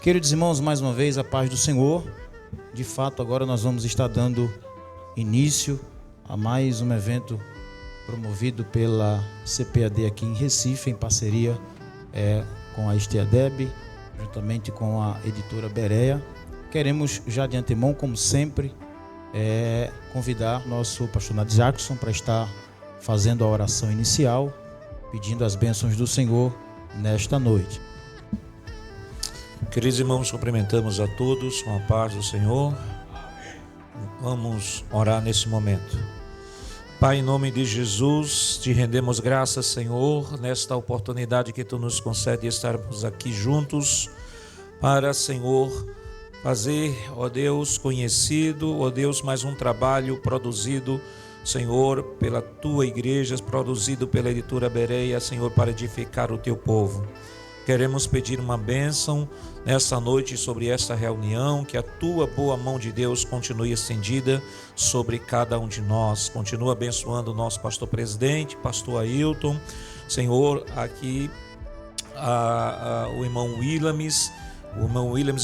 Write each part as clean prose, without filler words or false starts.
Queridos irmãos, mais uma vez a paz do Senhor. De fato, agora nós vamos estar dando início a mais um evento promovido pela CPAD aqui em Recife, em parceria com a STADEB, juntamente com a editora Berea. Queremos já de antemão, como sempre, convidar nosso pastor Nadir Jackson para estar fazendo a oração inicial, pedindo as bênçãos do Senhor nesta noite. Queridos irmãos, cumprimentamos a todos com a paz do Senhor. Vamos orar nesse momento. Pai, em nome de Jesus, te rendemos graças, Senhor, nesta oportunidade que Tu nos concede estarmos aqui juntos para, Senhor, fazer, ó Deus, conhecido, ó Deus, mais um trabalho produzido, Senhor, pela Tua igreja, produzido pela editora Berea, Senhor, para edificar o Teu povo. Queremos pedir uma bênção nessa noite sobre esta reunião, que a Tua boa mão de Deus continue estendida sobre cada um de nós. Continua abençoando o nosso pastor presidente, pastor Ailton, Senhor, aqui o irmão Williams,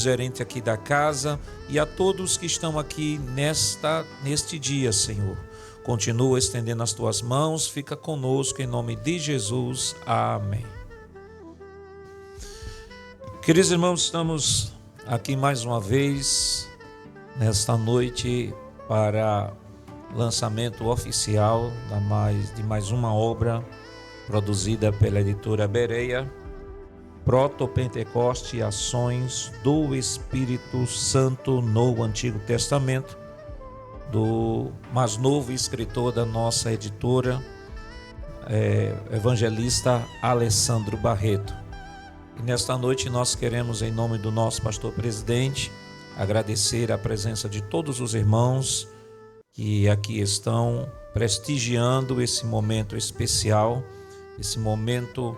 gerente aqui da casa, e a todos que estão aqui neste dia, Senhor. Continua estendendo as Tuas mãos, fica conosco em nome de Jesus. Amém. Queridos irmãos, estamos aqui mais uma vez nesta noite para lançamento oficial de mais uma obra produzida pela editora Berea, Proto-Pentecoste e Ações do Espírito Santo no Antigo Testamento, do mais novo escritor da nossa editora, evangelista Alessandro Barreto. E nesta noite nós queremos, em nome do nosso pastor presidente, agradecer a presença de todos os irmãos que aqui estão prestigiando esse momento especial, esse momento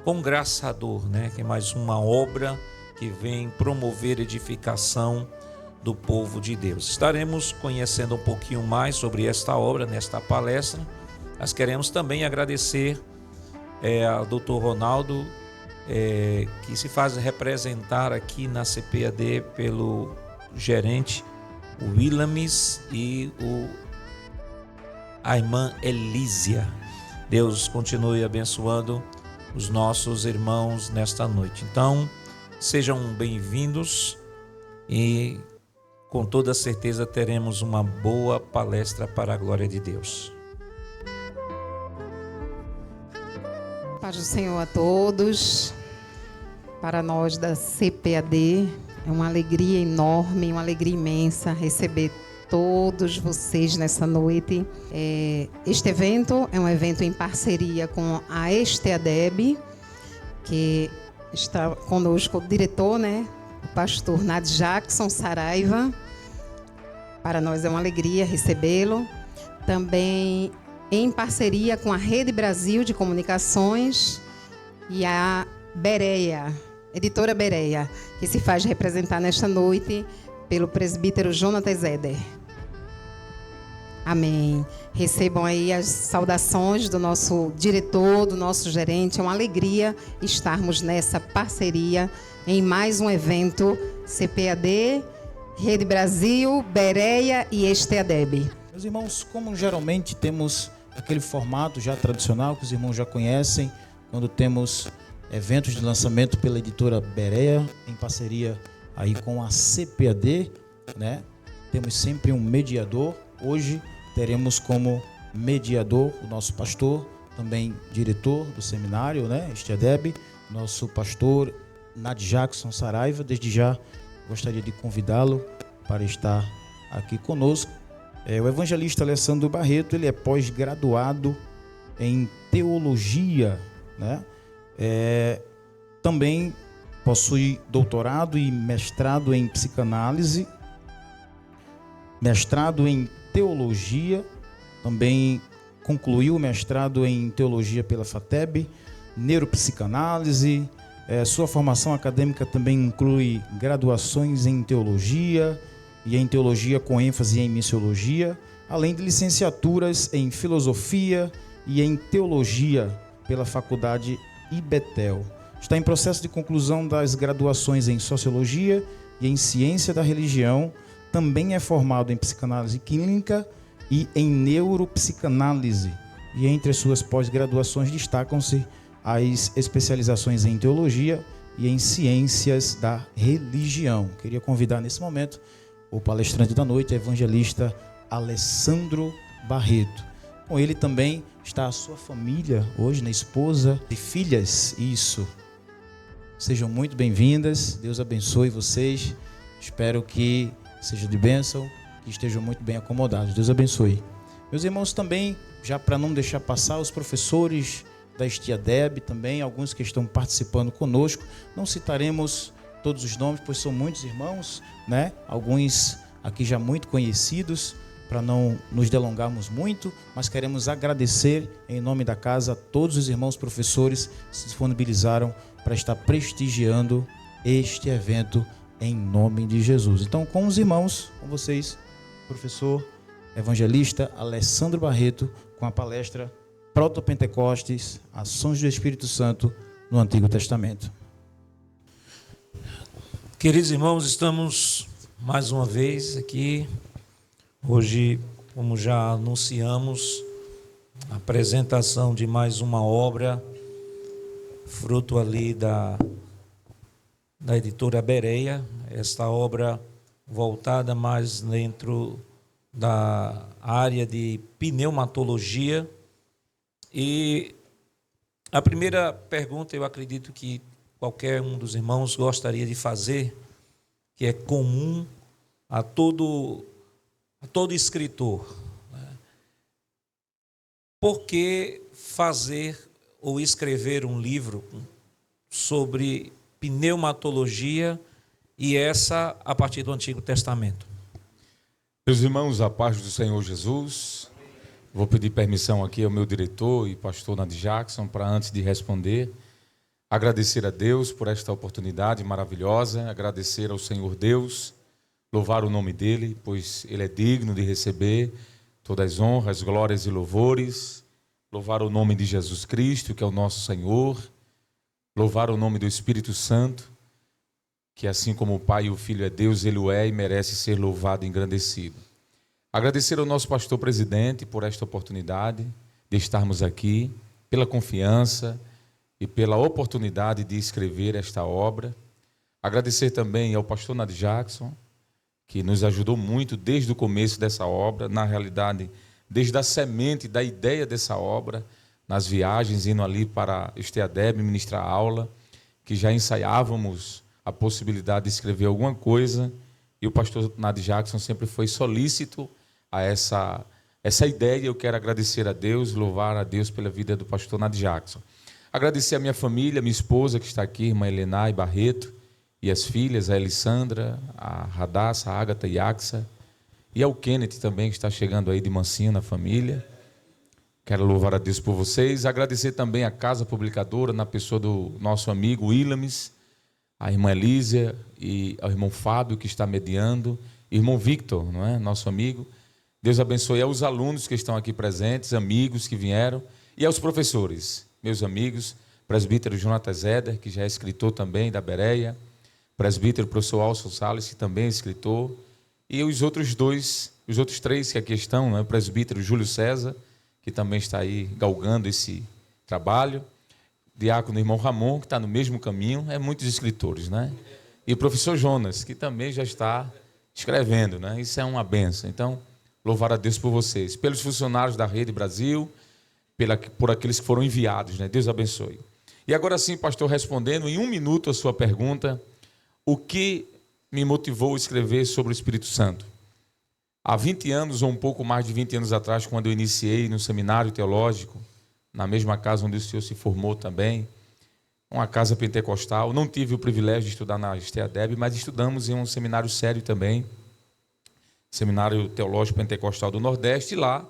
congraçador, que é mais uma obra que vem promover edificação do povo de Deus. Estaremos conhecendo um pouquinho mais sobre esta obra nesta palestra. Nós queremos também agradecer ao Dr. Ronaldo, que se faz representar aqui na CPAD pelo gerente Williams e a irmã Elísia. Deus continue abençoando os nossos irmãos nesta noite. Então, sejam bem-vindos e com toda certeza teremos uma boa palestra para a glória de Deus. Paz do Senhor a todos. Para nós da CPAD é uma alegria enorme, uma alegria imensa receber todos vocês nessa noite. Este evento é um evento em parceria com a STADEB, que está conosco o diretor, o pastor Nadir Jackson Saraiva. Para nós é uma alegria recebê-lo. Também em parceria com a Rede Brasil de Comunicações e a Berea, editora Berea, que se faz representar nesta noite pelo presbítero Jonatas Eder. Amém. Recebam aí as saudações do nosso diretor, do nosso gerente. É uma alegria estarmos nessa parceria em mais um evento CPAD, Rede Brasil, Berea e STADEB. Meus irmãos, como geralmente temos aquele formato já tradicional que os irmãos já conhecem, quando temos eventos de lançamento pela editora Berea, em parceria aí com a CPAD, Temos sempre um mediador. Hoje teremos como mediador o nosso pastor, também diretor do seminário, STADEB, nosso pastor Nadir Jackson Saraiva. Desde já gostaria de convidá-lo para estar aqui conosco. O evangelista Alessandro Barreto, ele é pós-graduado em teologia, também possui doutorado e mestrado em psicanálise, mestrado em teologia, também concluiu o mestrado em teologia pela FATEB, neuropsicanálise. Sua formação acadêmica também inclui graduações em teologia e em teologia com ênfase em missiologia, além de licenciaturas em filosofia e em teologia pela Faculdade IBETEL. está em processo de conclusão das graduações em Sociologia e em Ciência da Religião. Também é formado em Psicanálise Clínica e em Neuropsicanálise. E entre as suas pós-graduações destacam-se as especializações em Teologia e em Ciências da Religião. Queria convidar nesse momento o palestrante da noite, evangelista Alessandro Barreto. Com ele também está a sua família hoje, né? Esposa e filhas. Isso. Sejam muito bem-vindas. Deus abençoe vocês. Espero que seja de bênção, que estejam muito bem acomodados. Deus abençoe. Meus irmãos, também, já para não deixar passar, os professores da Estiadeb também, alguns que estão participando conosco. Não citaremos todos os nomes, pois são muitos irmãos, né? Alguns aqui já muito conhecidos, para não nos delongarmos muito, mas queremos agradecer em nome da casa a todos os irmãos professores que se disponibilizaram para estar prestigiando este evento em nome de Jesus. Então, com os irmãos, com vocês, professor evangelista Alessandro Barreto, com a palestra Proto-Pentecostes, Ações do Espírito Santo no Antigo Testamento. Queridos irmãos, estamos mais uma vez aqui. Hoje, como já anunciamos, a apresentação de mais uma obra, fruto ali da editora Bereia, esta obra voltada mais dentro da área de pneumatologia. E a primeira pergunta, eu acredito que qualquer um dos irmãos gostaria de fazer, que é comum a todo escritor, né? Por que fazer ou escrever um livro sobre pneumatologia e essa a partir do Antigo Testamento? Meus irmãos, a paz do Senhor Jesus. Vou pedir permissão aqui ao meu diretor e pastor Nadir Jackson para, antes de responder, agradecer a Deus por esta oportunidade maravilhosa, agradecer ao Senhor Deus, louvar o nome dEle, pois Ele é digno de receber todas as honras, glórias e louvores, louvar o nome de Jesus Cristo, que é o nosso Senhor, louvar o nome do Espírito Santo, que assim como o Pai e o Filho é Deus, Ele o é e merece ser louvado e engrandecido. Agradecer ao nosso pastor presidente por esta oportunidade de estarmos aqui, pela confiança e pela oportunidade de escrever esta obra. Agradecer também ao pastor Nadir Jackson, que nos ajudou muito desde o começo dessa obra, na realidade, desde a semente da ideia dessa obra, nas viagens, indo ali para Esteadeb ministrar aula, que já ensaiávamos a possibilidade de escrever alguma coisa, e o pastor Nadir Jackson sempre foi solícito a essa ideia. Eu quero agradecer a Deus, louvar a Deus pela vida do pastor Nadir Jackson. Agradecer a minha família, minha esposa que está aqui, irmã Helena e Barreto, e as filhas, a Elisandra, a Radassa, a Ágata e Axa, e ao Kenneth também, que está chegando aí de mansinho na família. Quero louvar a Deus por vocês. Agradecer também a Casa Publicadora, na pessoa do nosso amigo Willames, a irmã Elísia e ao irmão Fábio, que está mediando, irmão Victor, não é? Nosso amigo. Deus abençoe aos alunos que estão aqui presentes, amigos que vieram, e aos professores, meus amigos, presbítero Jonatas Eder, que já é escritor também da Bereia, presbítero professor Alson Salles, que também é escritor, e os outros três que aqui estão, né? O presbítero Júlio César, que também está aí galgando esse trabalho, diácono irmão Ramon, que está no mesmo caminho, muitos escritores, né? E o professor Jonas, que também já está escrevendo, né? Isso é uma benção. Então, louvar a Deus por vocês, pelos funcionários da Rede Brasil, por aqueles que foram enviados, né? Deus abençoe. E agora sim, pastor, respondendo em 1 minuto a sua pergunta, o que me motivou a escrever sobre o Espírito Santo? Há 20 anos, ou um pouco mais de 20 anos atrás, quando eu iniciei no seminário teológico, na mesma casa onde o senhor se formou também, uma casa pentecostal, não tive o privilégio de estudar na Esteadeb, mas estudamos em um seminário sério também, Seminário Teológico Pentecostal do Nordeste, e lá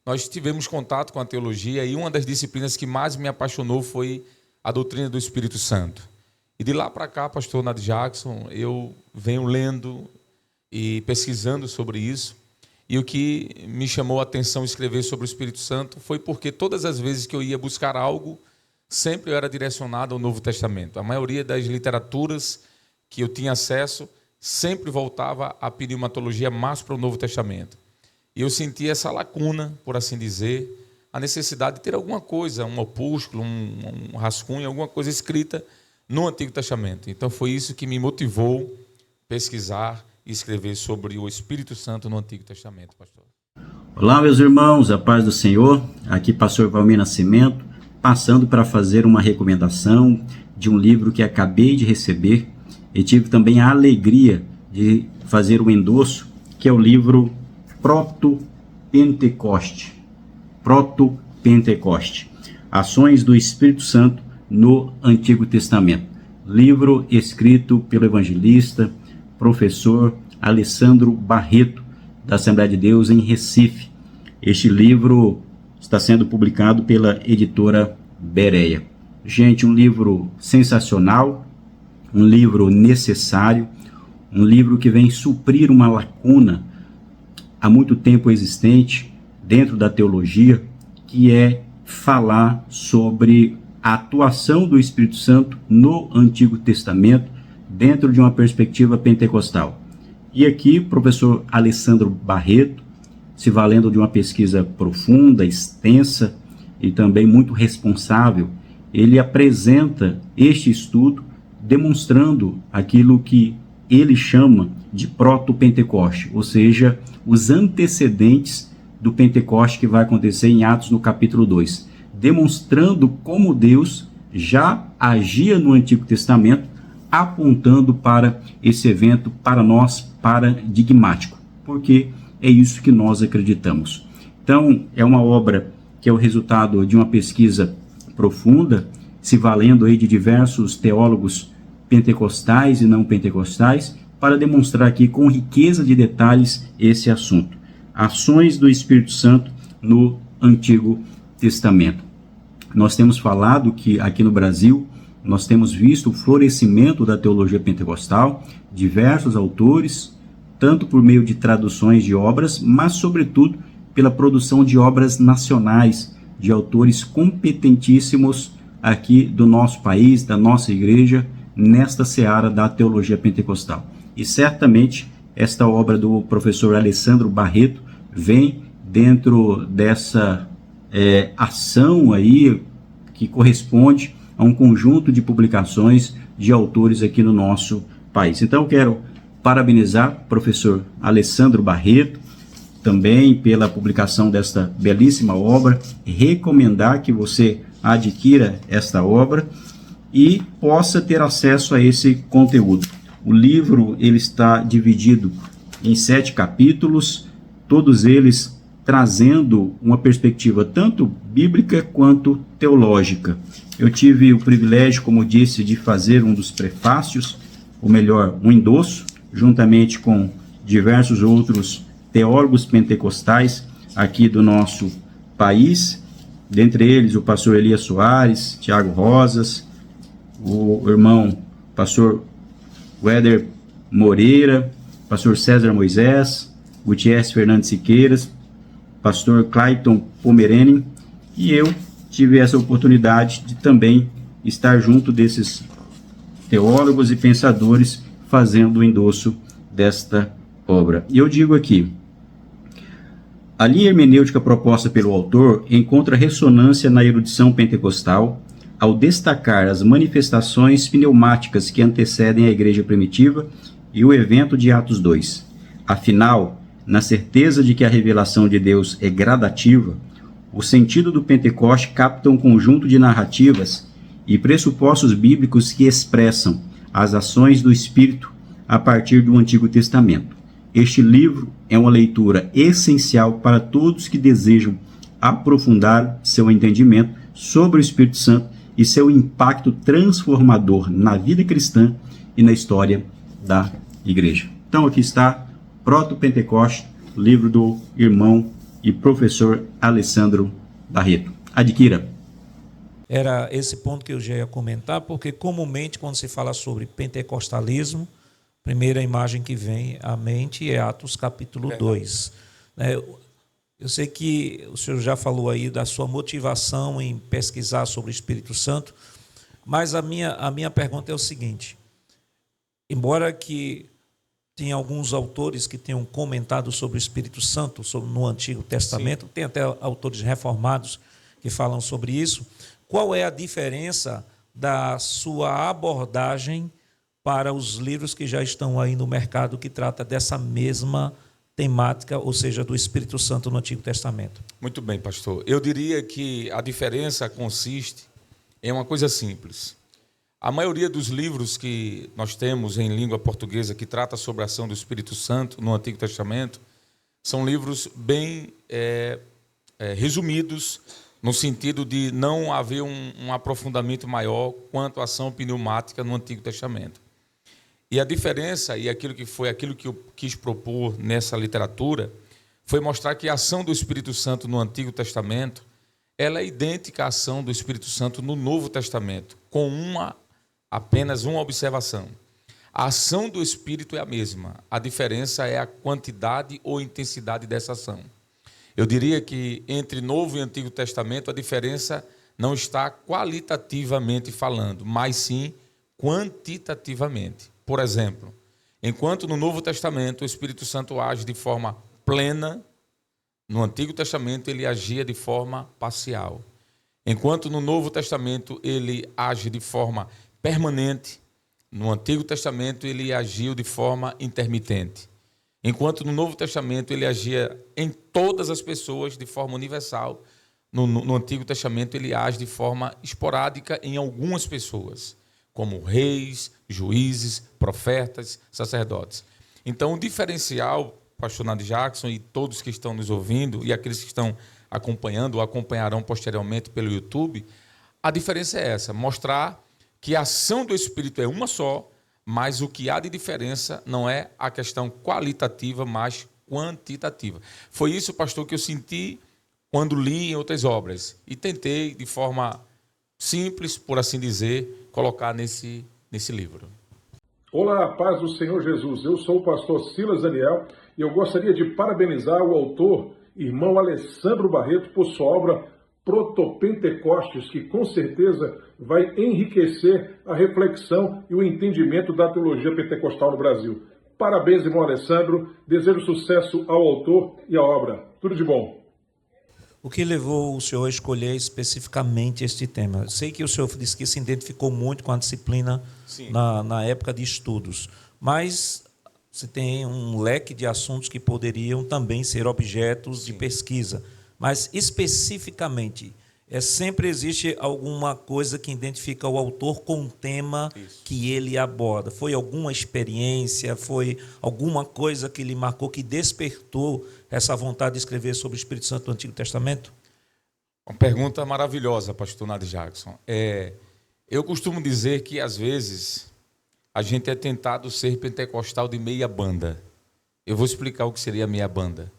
nós tivemos contato com a teologia, e uma das disciplinas que mais me apaixonou foi a doutrina do Espírito Santo. E de lá para cá, pastor Nadir Jackson, eu venho lendo e pesquisando sobre isso, e o que me chamou a atenção escrever sobre o Espírito Santo foi porque todas as vezes que eu ia buscar algo sempre eu era direcionado ao Novo Testamento. A maioria das literaturas que eu tinha acesso sempre voltava a pneumatologia mais para o Novo Testamento. E eu sentia essa lacuna, por assim dizer, a necessidade de ter alguma coisa, um opúsculo, um rascunho, alguma coisa escrita no Antigo Testamento. Então foi isso que me motivou a pesquisar e escrever sobre o Espírito Santo no Antigo Testamento, pastor. Olá, meus irmãos, a paz do Senhor. Aqui pastor Valmir Nascimento, passando para fazer uma recomendação de um livro que acabei de receber e tive também a alegria de fazer o endosso, que é o livro Proto-Pentecoste. Proto-Pentecoste. Ações do Espírito Santo no Antigo Testamento. Livro escrito pelo evangelista, professor Alessandro Barreto, da Assembleia de Deus em Recife. Este livro está sendo publicado pela editora Bereia. Gente, um livro sensacional, um livro necessário, um livro que vem suprir uma lacuna há muito tempo existente dentro da teologia, que é falar sobre a atuação do Espírito Santo no Antigo Testamento dentro de uma perspectiva pentecostal. E aqui o professor Alessandro Barreto, se valendo de uma pesquisa profunda, extensa e também muito responsável, ele apresenta este estudo demonstrando aquilo que ele chama de proto-Pentecoste, ou seja, os antecedentes do Pentecoste que vai acontecer em Atos no capítulo 2, demonstrando como Deus já agia no Antigo Testamento, apontando para esse evento, para nós, paradigmático, porque é isso que nós acreditamos. Então, é uma obra que é o resultado de uma pesquisa profunda, se valendo aí de diversos teólogos pentecostais e não pentecostais, para demonstrar aqui com riqueza de detalhes esse assunto. Ações do Espírito Santo no Antigo Testamento. Nós temos falado que aqui no Brasil nós temos visto o florescimento da teologia pentecostal, diversos autores, tanto por meio de traduções de obras, mas sobretudo pela produção de obras nacionais, de autores competentíssimos aqui do nosso país, da nossa igreja, nesta seara da teologia pentecostal. E certamente esta obra do professor Alessandro Barreto vem dentro dessa ação aí que corresponde a um conjunto de publicações de autores aqui no nosso país. Então eu quero parabenizar o professor Alessandro Barreto também pela publicação desta belíssima obra, recomendar que você adquira esta obra e possa ter acesso a esse conteúdo. O livro ele está dividido em 7 capítulos, todos eles trazendo uma perspectiva tanto bíblica quanto teológica. Eu tive o privilégio, como disse, de fazer um dos prefácios, ou melhor, um endosso, juntamente com diversos outros teólogos pentecostais aqui do nosso país, dentre eles o pastor Elias Soares, Tiago Rosas, o irmão pastor Weder Moreira, pastor César Moisés, Gutierrez Fernandes Siqueiras, pastor Clayton Pomerene, e eu tive essa oportunidade de também estar junto desses teólogos e pensadores fazendo o endosso desta obra. E eu digo aqui, a linha hermenêutica proposta pelo autor encontra ressonância na erudição pentecostal ao destacar as manifestações pneumáticas que antecedem a igreja primitiva e o evento de Atos 2. Afinal, na certeza de que a revelação de Deus é gradativa, o sentido do Pentecoste capta um conjunto de narrativas e pressupostos bíblicos que expressam as ações do Espírito a partir do Antigo Testamento. Este livro é uma leitura essencial para todos que desejam aprofundar seu entendimento sobre o Espírito Santo e seu impacto transformador na vida cristã e na história da igreja. Então aqui está Proto-Pentecoste, livro do irmão e professor Alessandro Barreto. Adquira. Era esse ponto que eu já ia comentar, porque comumente quando se fala sobre pentecostalismo, a primeira imagem que vem à mente é Atos capítulo 2. Eu sei que o senhor já falou aí da sua motivação em pesquisar sobre o Espírito Santo, mas a minha pergunta é o seguinte: embora que tem alguns autores que tenham comentado sobre o Espírito Santo no Antigo Testamento, tem até autores reformados que falam sobre isso, qual é a diferença da sua abordagem para os livros que já estão aí no mercado que trata dessa mesma temática, ou seja, do Espírito Santo no Antigo Testamento? Muito bem, pastor. Eu diria que a diferença consiste em uma coisa simples. A maioria dos livros que nós temos em língua portuguesa que trata sobre a ação do Espírito Santo no Antigo Testamento são livros bem resumidos, no sentido de não haver um aprofundamento maior quanto à ação pneumática no Antigo Testamento. E a diferença, e aquilo que eu quis propor nessa literatura, foi mostrar que a ação do Espírito Santo no Antigo Testamento ela é idêntica à ação do Espírito Santo no Novo Testamento, com apenas uma observação. A ação do Espírito é a mesma, a diferença é a quantidade ou intensidade dessa ação. Eu diria que entre Novo e Antigo Testamento a diferença não está qualitativamente falando, mas sim quantitativamente. Por exemplo, enquanto no Novo Testamento o Espírito Santo age de forma plena, no Antigo Testamento ele agia de forma parcial. Enquanto no Novo Testamento ele age de forma permanente, no Antigo Testamento ele agiu de forma intermitente. Enquanto no Novo Testamento ele agia em todas as pessoas de forma universal, no Antigo Testamento ele age de forma esporádica em algumas pessoas, como reis, juízes, profetas, sacerdotes. Então, o diferencial, pastor Nadir Jackson e todos que estão nos ouvindo e aqueles que estão acompanhando ou acompanharão posteriormente pelo YouTube, a diferença é essa, mostrar que a ação do Espírito é uma só, mas o que há de diferença não é a questão qualitativa, mas quantitativa. Foi isso, pastor, que eu senti quando li em outras obras e tentei, de forma simples, por assim dizer, colocar nesse livro. Olá, paz do Senhor Jesus. Eu sou o pastor Silas Daniel e eu gostaria de parabenizar o autor, irmão Alessandro Barreto, por sua obra Protopentecostes, que com certeza vai enriquecer a reflexão e o entendimento da teologia pentecostal no Brasil. Parabéns, irmão Alessandro. Desejo sucesso ao autor e à obra. Tudo de bom. O que levou o senhor a escolher especificamente este tema? Eu sei que o senhor disse que se identificou muito com a disciplina na época de estudos, mas você tem um leque de assuntos que poderiam também ser objetos de pesquisa. Mas, especificamente, sempre existe alguma coisa que identifica o autor com o tema que ele aborda. Foi alguma experiência, foi alguma coisa que lhe marcou, que despertou essa vontade de escrever sobre o Espírito Santo do Antigo Testamento? Uma pergunta maravilhosa, pastor Nadir Jackson. Eu costumo dizer que, às vezes, a gente é tentado ser pentecostal de meia banda. Eu vou explicar o que seria meia banda.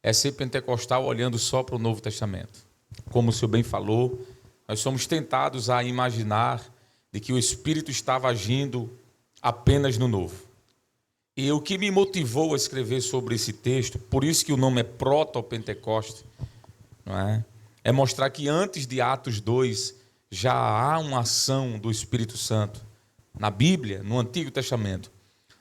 É ser pentecostal olhando só para o Novo Testamento. Como o senhor bem falou, nós somos tentados a imaginar de que o Espírito estava agindo apenas no Novo. E o que me motivou a escrever sobre esse texto, por isso que o nome é Proto-Pentecoste, não é? É mostrar que antes de Atos 2 já há uma ação do Espírito Santo. Na Bíblia, no Antigo Testamento.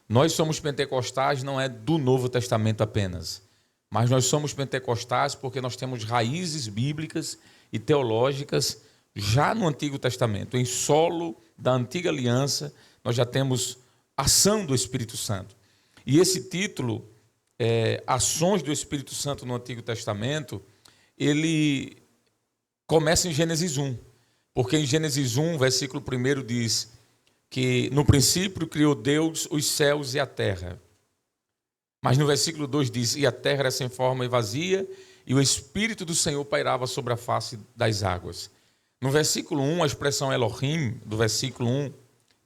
Nós somos pentecostais não é do Novo Testamento apenas, mas nós somos pentecostais porque nós temos raízes bíblicas e teológicas já no Antigo Testamento. Em solo da Antiga Aliança, nós já temos ação do Espírito Santo. E esse título, Ações do Espírito Santo no Antigo Testamento, ele começa em Gênesis 1. Porque em Gênesis 1, versículo 1 diz que no princípio criou Deus os céus e a terra. Mas no versículo 2 diz, e a terra era sem forma e vazia, e o Espírito do Senhor pairava sobre a face das águas. No versículo 1, a expressão Elohim, do versículo 1,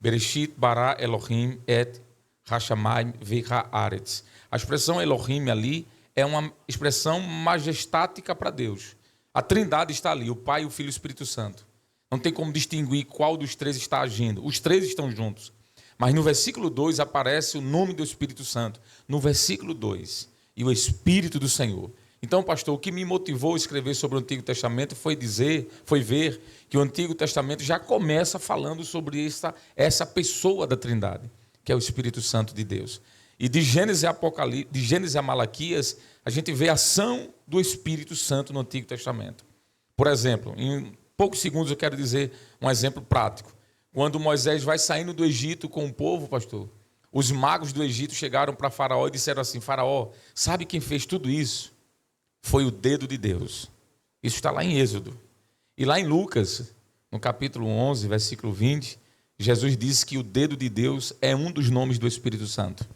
Bereshit bara Elohim et Hashamayim ve'haaretz. A expressão Elohim ali é uma expressão majestática para Deus. A Trindade está ali, o Pai, o Filho e o Espírito Santo. Não tem como distinguir qual dos três está agindo. Os três estão juntos. Mas no versículo 2 aparece o nome do Espírito Santo. No versículo 2, e o Espírito do Senhor. Então, pastor, o que me motivou a escrever sobre o Antigo Testamento foi ver que o Antigo Testamento já começa falando sobre essa pessoa da Trindade, que é o Espírito Santo de Deus. E de Gênesis a Malaquias, a gente vê a ação do Espírito Santo no Antigo Testamento. Por exemplo, em poucos segundos eu quero dizer um exemplo prático. Quando Moisés vai saindo do Egito com o povo, pastor, os magos do Egito chegaram para Faraó e disseram assim: Faraó, sabe quem fez tudo isso? Foi o dedo de Deus. Isso está lá em Êxodo. E lá em Lucas, no capítulo 11, versículo 20, Jesus disse que o dedo de Deus é um dos nomes do Espírito Santo.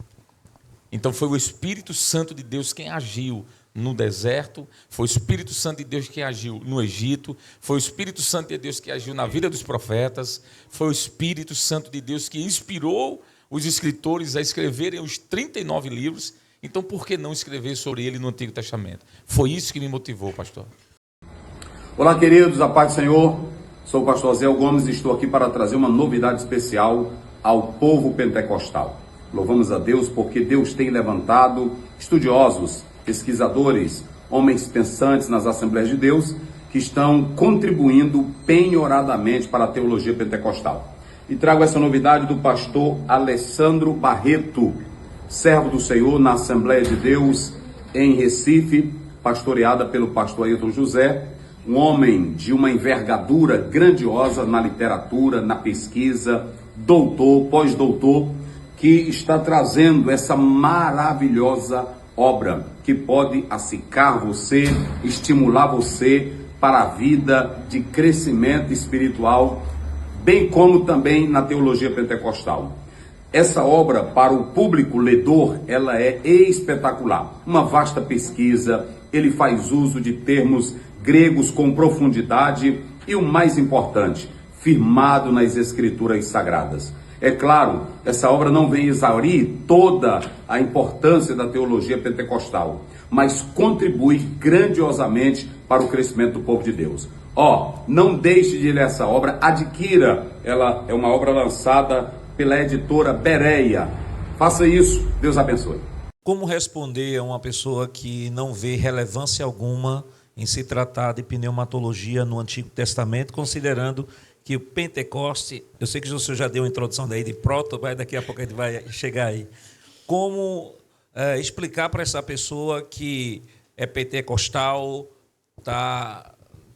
Então foi o Espírito Santo de Deus quem agiu no deserto, foi o Espírito Santo de Deus quem agiu no Egito, foi o Espírito Santo de Deus que agiu na vida dos profetas, foi o Espírito Santo de Deus que inspirou os escritores a escreverem os 39 livros. Então, por que não escrever sobre ele no Antigo Testamento? Foi isso que me motivou, pastor. Olá, queridos, a paz do Senhor. Sou o pastor Zé Gomes e estou aqui para trazer uma novidade especial ao povo pentecostal. Louvamos a Deus porque Deus tem levantado estudiosos, pesquisadores, homens pensantes nas Assembleias de Deus que estão contribuindo penhoradamente para a teologia pentecostal. E trago essa novidade do pastor Alessandro Barreto, servo do Senhor na Assembleia de Deus em Recife, pastoreada pelo pastor Ailton José, um homem de uma envergadura grandiosa na literatura, na pesquisa, doutor, pós-doutor, que está trazendo essa maravilhosa obra que pode acicar você, estimular você para a vida de crescimento espiritual, bem como também na teologia pentecostal. Essa obra, para o público ledor, ela é espetacular. Uma vasta pesquisa, ele faz uso de termos gregos com profundidade e, o mais importante, firmado nas Escrituras Sagradas. É claro, essa obra não vem exaurir toda a importância da teologia pentecostal, mas contribui grandiosamente para o crescimento do povo de Deus. Não deixe de ler essa obra, adquira. Ela é uma obra lançada pela editora Bereia. Faça isso, Deus abençoe. Como responder a uma pessoa que não vê relevância alguma em se tratar de pneumatologia no Antigo Testamento, considerando que o Pentecoste, eu sei que o senhor já deu uma introdução daí de proto, mas daqui a pouco a gente vai chegar aí. Como explicar para essa pessoa que é pentecostal,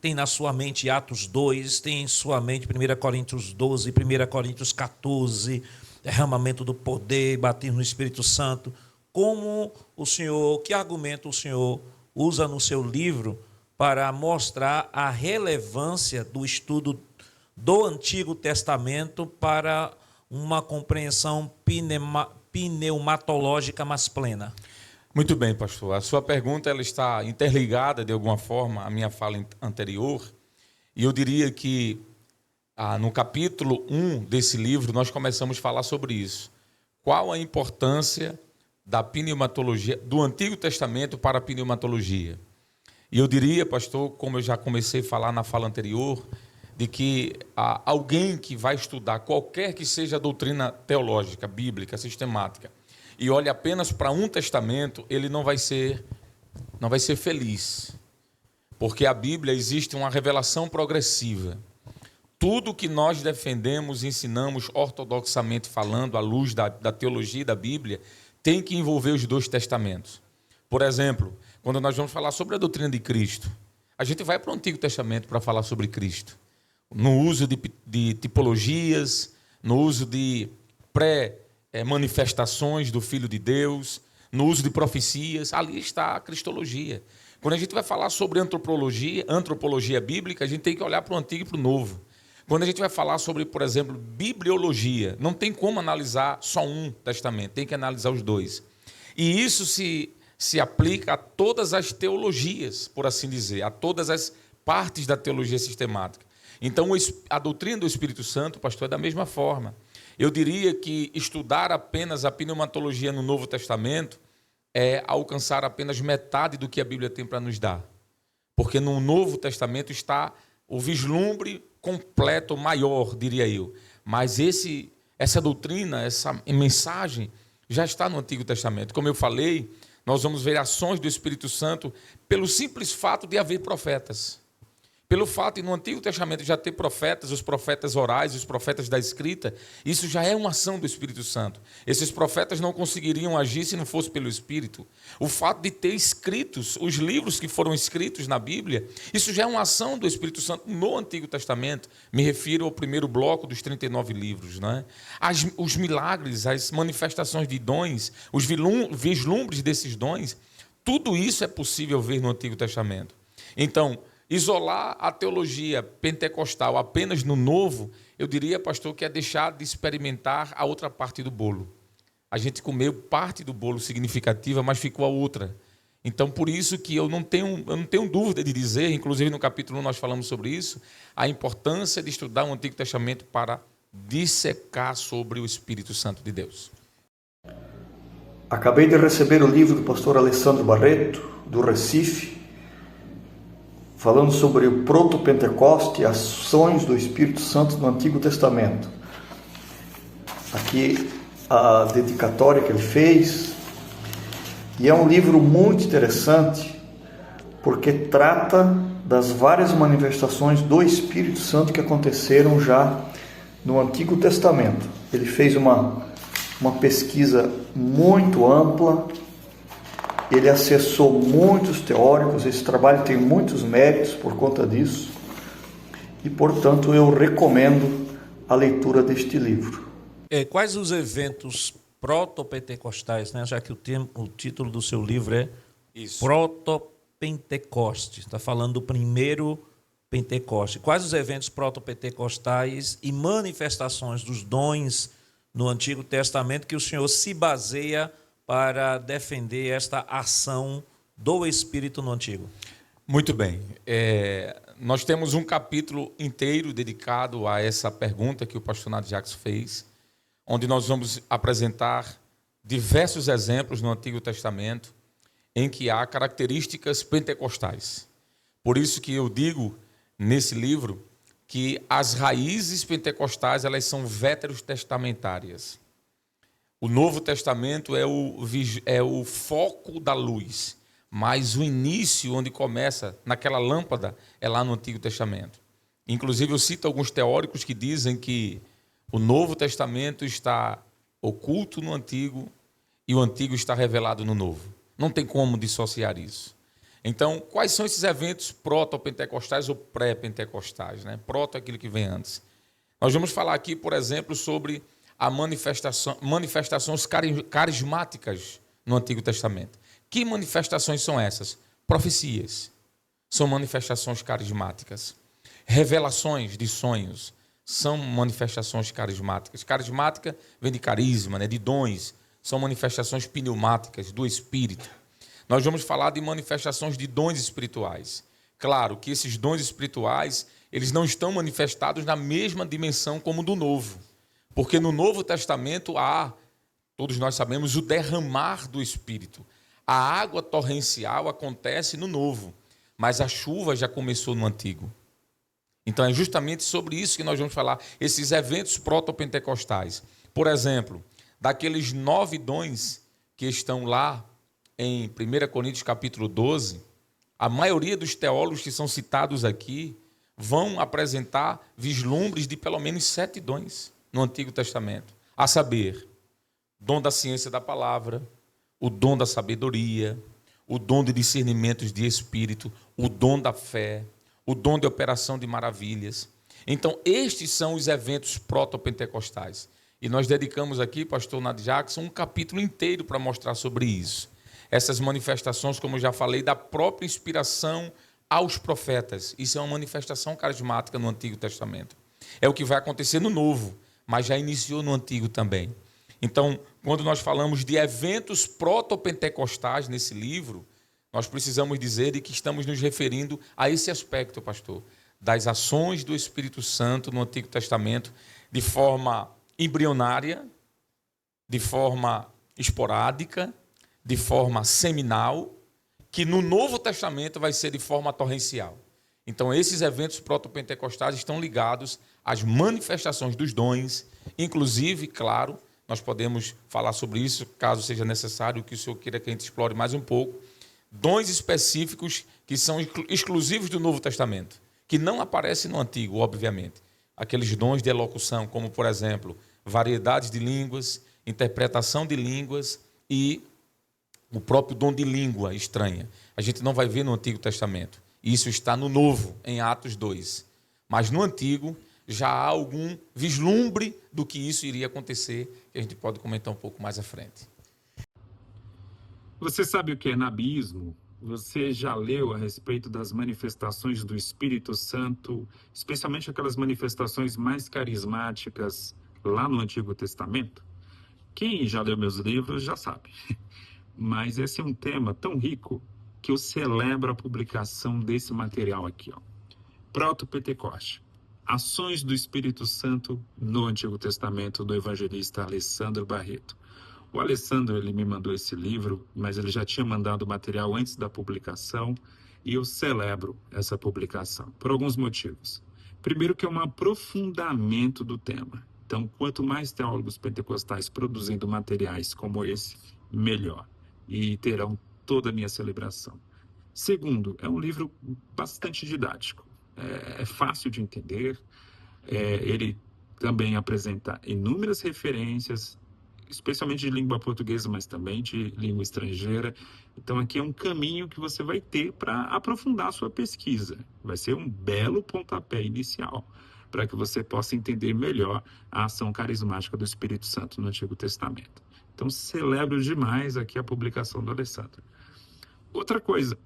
tem na sua mente Atos 2, tem em sua mente 1 Coríntios 12, 1 Coríntios 14, derramamento do poder, batismo no Espírito Santo. Que argumento o senhor usa no seu livro para mostrar a relevância do estudo do Antigo Testamento para uma compreensão pneumatológica mais plena? Muito bem, pastor. A sua pergunta ela está interligada, de alguma forma, à minha fala anterior. E eu diria que no capítulo 1 desse livro, nós começamos a falar sobre isso. Qual a importância da pneumatologia, do Antigo Testamento para a pneumatologia? E eu diria, pastor, como eu já comecei a falar na fala anterior, de que alguém que vai estudar qualquer que seja a doutrina teológica, bíblica, sistemática, e olha apenas para um testamento, ele não vai ser feliz. Porque a Bíblia existe uma revelação progressiva. Tudo que nós defendemos, ensinamos ortodoxamente falando, à luz da teologia e da Bíblia, tem que envolver os dois testamentos. Por exemplo, quando nós vamos falar sobre a doutrina de Cristo, a gente vai para o Antigo Testamento para falar sobre Cristo. No uso de tipologias, no uso de manifestações do Filho de Deus, no uso de profecias, ali está a cristologia. Quando a gente vai falar sobre antropologia bíblica, a gente tem que olhar para o Antigo e para o Novo. Quando a gente vai falar sobre, por exemplo, bibliologia, não tem como analisar só um testamento, tem que analisar os dois. E isso se aplica a todas as teologias, por assim dizer, a todas as partes da teologia sistemática. Então, a doutrina do Espírito Santo, pastor, é da mesma forma. Eu diria que estudar apenas a pneumatologia no Novo Testamento é alcançar apenas metade do que a Bíblia tem para nos dar. Porque no Novo Testamento está o vislumbre completo, maior, diria eu. Mas essa doutrina, essa mensagem, já está no Antigo Testamento. Como eu falei, nós vamos ver ações do Espírito Santo pelo simples fato de haver profetas. Pelo fato de no Antigo Testamento já ter profetas, os profetas orais, os profetas da escrita, isso já é uma ação do Espírito Santo. Esses profetas não conseguiriam agir se não fosse pelo Espírito. O fato de ter escritos, os livros que foram escritos na Bíblia, isso já é uma ação do Espírito Santo no Antigo Testamento. Me refiro ao primeiro bloco dos 39 livros. Não é? Os milagres, as manifestações de dons, os vislumbres desses dons, tudo isso é possível ver no Antigo Testamento. Então, isolar a teologia pentecostal apenas no Novo, eu diria, pastor, que é deixar de experimentar a outra parte do bolo. A gente comeu parte do bolo significativa, mas ficou a outra. Então, por isso que eu não tenho dúvida de dizer, inclusive no capítulo 1 nós falamos sobre isso, a importância de estudar o Antigo Testamento para dissecar sobre o Espírito Santo de Deus. Acabei de receber o livro do pastor Alessandro Barreto, do Recife, falando sobre o proto-pentecoste e ações do Espírito Santo no Antigo Testamento. Aqui a dedicatória que ele fez, e é um livro muito interessante, porque trata das várias manifestações do Espírito Santo que aconteceram já no Antigo Testamento. Ele fez uma pesquisa muito ampla, ele acessou muitos teóricos, esse trabalho tem muitos méritos por conta disso, e, portanto, eu recomendo a leitura deste livro. Quais os eventos proto-pentecostais, né? Já que o título do seu livro é Proto-Pentecoste, está falando do primeiro Pentecoste. Quais os eventos proto-pentecostais e manifestações dos dons no Antigo Testamento que o senhor se baseia para defender esta ação do Espírito no Antigo? Muito bem. Nós temos um capítulo inteiro dedicado a essa pergunta que o pastor Nadir Jackson fez, onde nós vamos apresentar diversos exemplos no Antigo Testamento em que há características pentecostais. Por isso que eu digo nesse livro que as raízes pentecostais elas são veterotestamentárias. O Novo Testamento é o foco da luz, mas o início, onde começa, naquela lâmpada, é lá no Antigo Testamento. Inclusive, eu cito alguns teóricos que dizem que o Novo Testamento está oculto no Antigo e o Antigo está revelado no Novo. Não tem como dissociar isso. Então, quais são esses eventos proto-pentecostais ou pré-pentecostais? Né? Proto é aquilo que vem antes. Nós vamos falar aqui, por exemplo, sobre a manifestações carismáticas no Antigo Testamento. Que manifestações são essas? Profecias. São manifestações carismáticas. Revelações de sonhos. São manifestações carismáticas. Carismática vem de carisma, né? De dons. São manifestações pneumáticas do Espírito. Nós vamos falar de manifestações de dons espirituais. Claro que esses dons espirituais, eles não estão manifestados na mesma dimensão como do Novo. Porque no Novo Testamento há, todos nós sabemos, o derramar do Espírito. A água torrencial acontece no Novo, mas a chuva já começou no Antigo. Então é justamente sobre isso que nós vamos falar, esses eventos proto-pentecostais. Por exemplo, daqueles 9 dons que estão lá em 1 Coríntios capítulo 12, a maioria dos teólogos que são citados aqui vão apresentar vislumbres de pelo menos 7 dons no Antigo Testamento, a saber, dom da ciência da palavra, o dom da sabedoria, o dom de discernimentos de espírito, o dom da fé, o dom de operação de maravilhas. Então, estes são os eventos proto-pentecostais. E nós dedicamos aqui, pastor Nadir Jackson, um capítulo inteiro para mostrar sobre isso. Essas manifestações, como eu já falei, da própria inspiração aos profetas. Isso é uma manifestação carismática no Antigo Testamento. É o que vai acontecer no Novo, mas já iniciou no Antigo também. Então, quando nós falamos de eventos proto-pentecostais nesse livro, nós precisamos dizer de que estamos nos referindo a esse aspecto, pastor, das ações do Espírito Santo no Antigo Testamento de forma embrionária, de forma esporádica, de forma seminal, que no Novo Testamento vai ser de forma torrencial. Então, esses eventos proto-pentecostais estão ligados às manifestações dos dons, inclusive, claro, nós podemos falar sobre isso, caso seja necessário, que o senhor queira que a gente explore mais um pouco. Dons específicos que são exclusivos do Novo Testamento, que não aparecem no Antigo, obviamente. Aqueles dons de elocução, como, por exemplo, variedades de línguas, interpretação de línguas e o próprio dom de língua estranha. A gente não vai ver no Antigo Testamento. Isso está no Novo, em Atos 2. Mas no Antigo já há algum vislumbre do que isso iria acontecer, que a gente pode comentar um pouco mais à frente. Você sabe o que é nabismo? Você já leu a respeito das manifestações do Espírito Santo, especialmente aquelas manifestações mais carismáticas lá no Antigo Testamento? Quem já leu meus livros já sabe. Mas esse é um tema tão rico que eu celebro a publicação desse material aqui, ó. Proto-Pentecoste. Ações do Espírito Santo no Antigo Testamento, do evangelista Alessandro Barreto. O Alessandro, ele me mandou esse livro, mas ele já tinha mandado o material antes da publicação, e eu celebro essa publicação por alguns motivos. Primeiro, que é um aprofundamento do tema. Então, quanto mais teólogos pentecostais produzindo materiais como esse, melhor. E terão toda a minha celebração. Segundo, é um livro bastante didático. É fácil de entender. Ele também apresenta inúmeras referências, especialmente de língua portuguesa, mas também de língua estrangeira. Então, aqui é um caminho que você vai ter para aprofundar a sua pesquisa. Vai ser um belo pontapé inicial para que você possa entender melhor a ação carismática do Espírito Santo no Antigo Testamento. Então, celebro demais aqui a publicação do Alessandro. Outra coisa,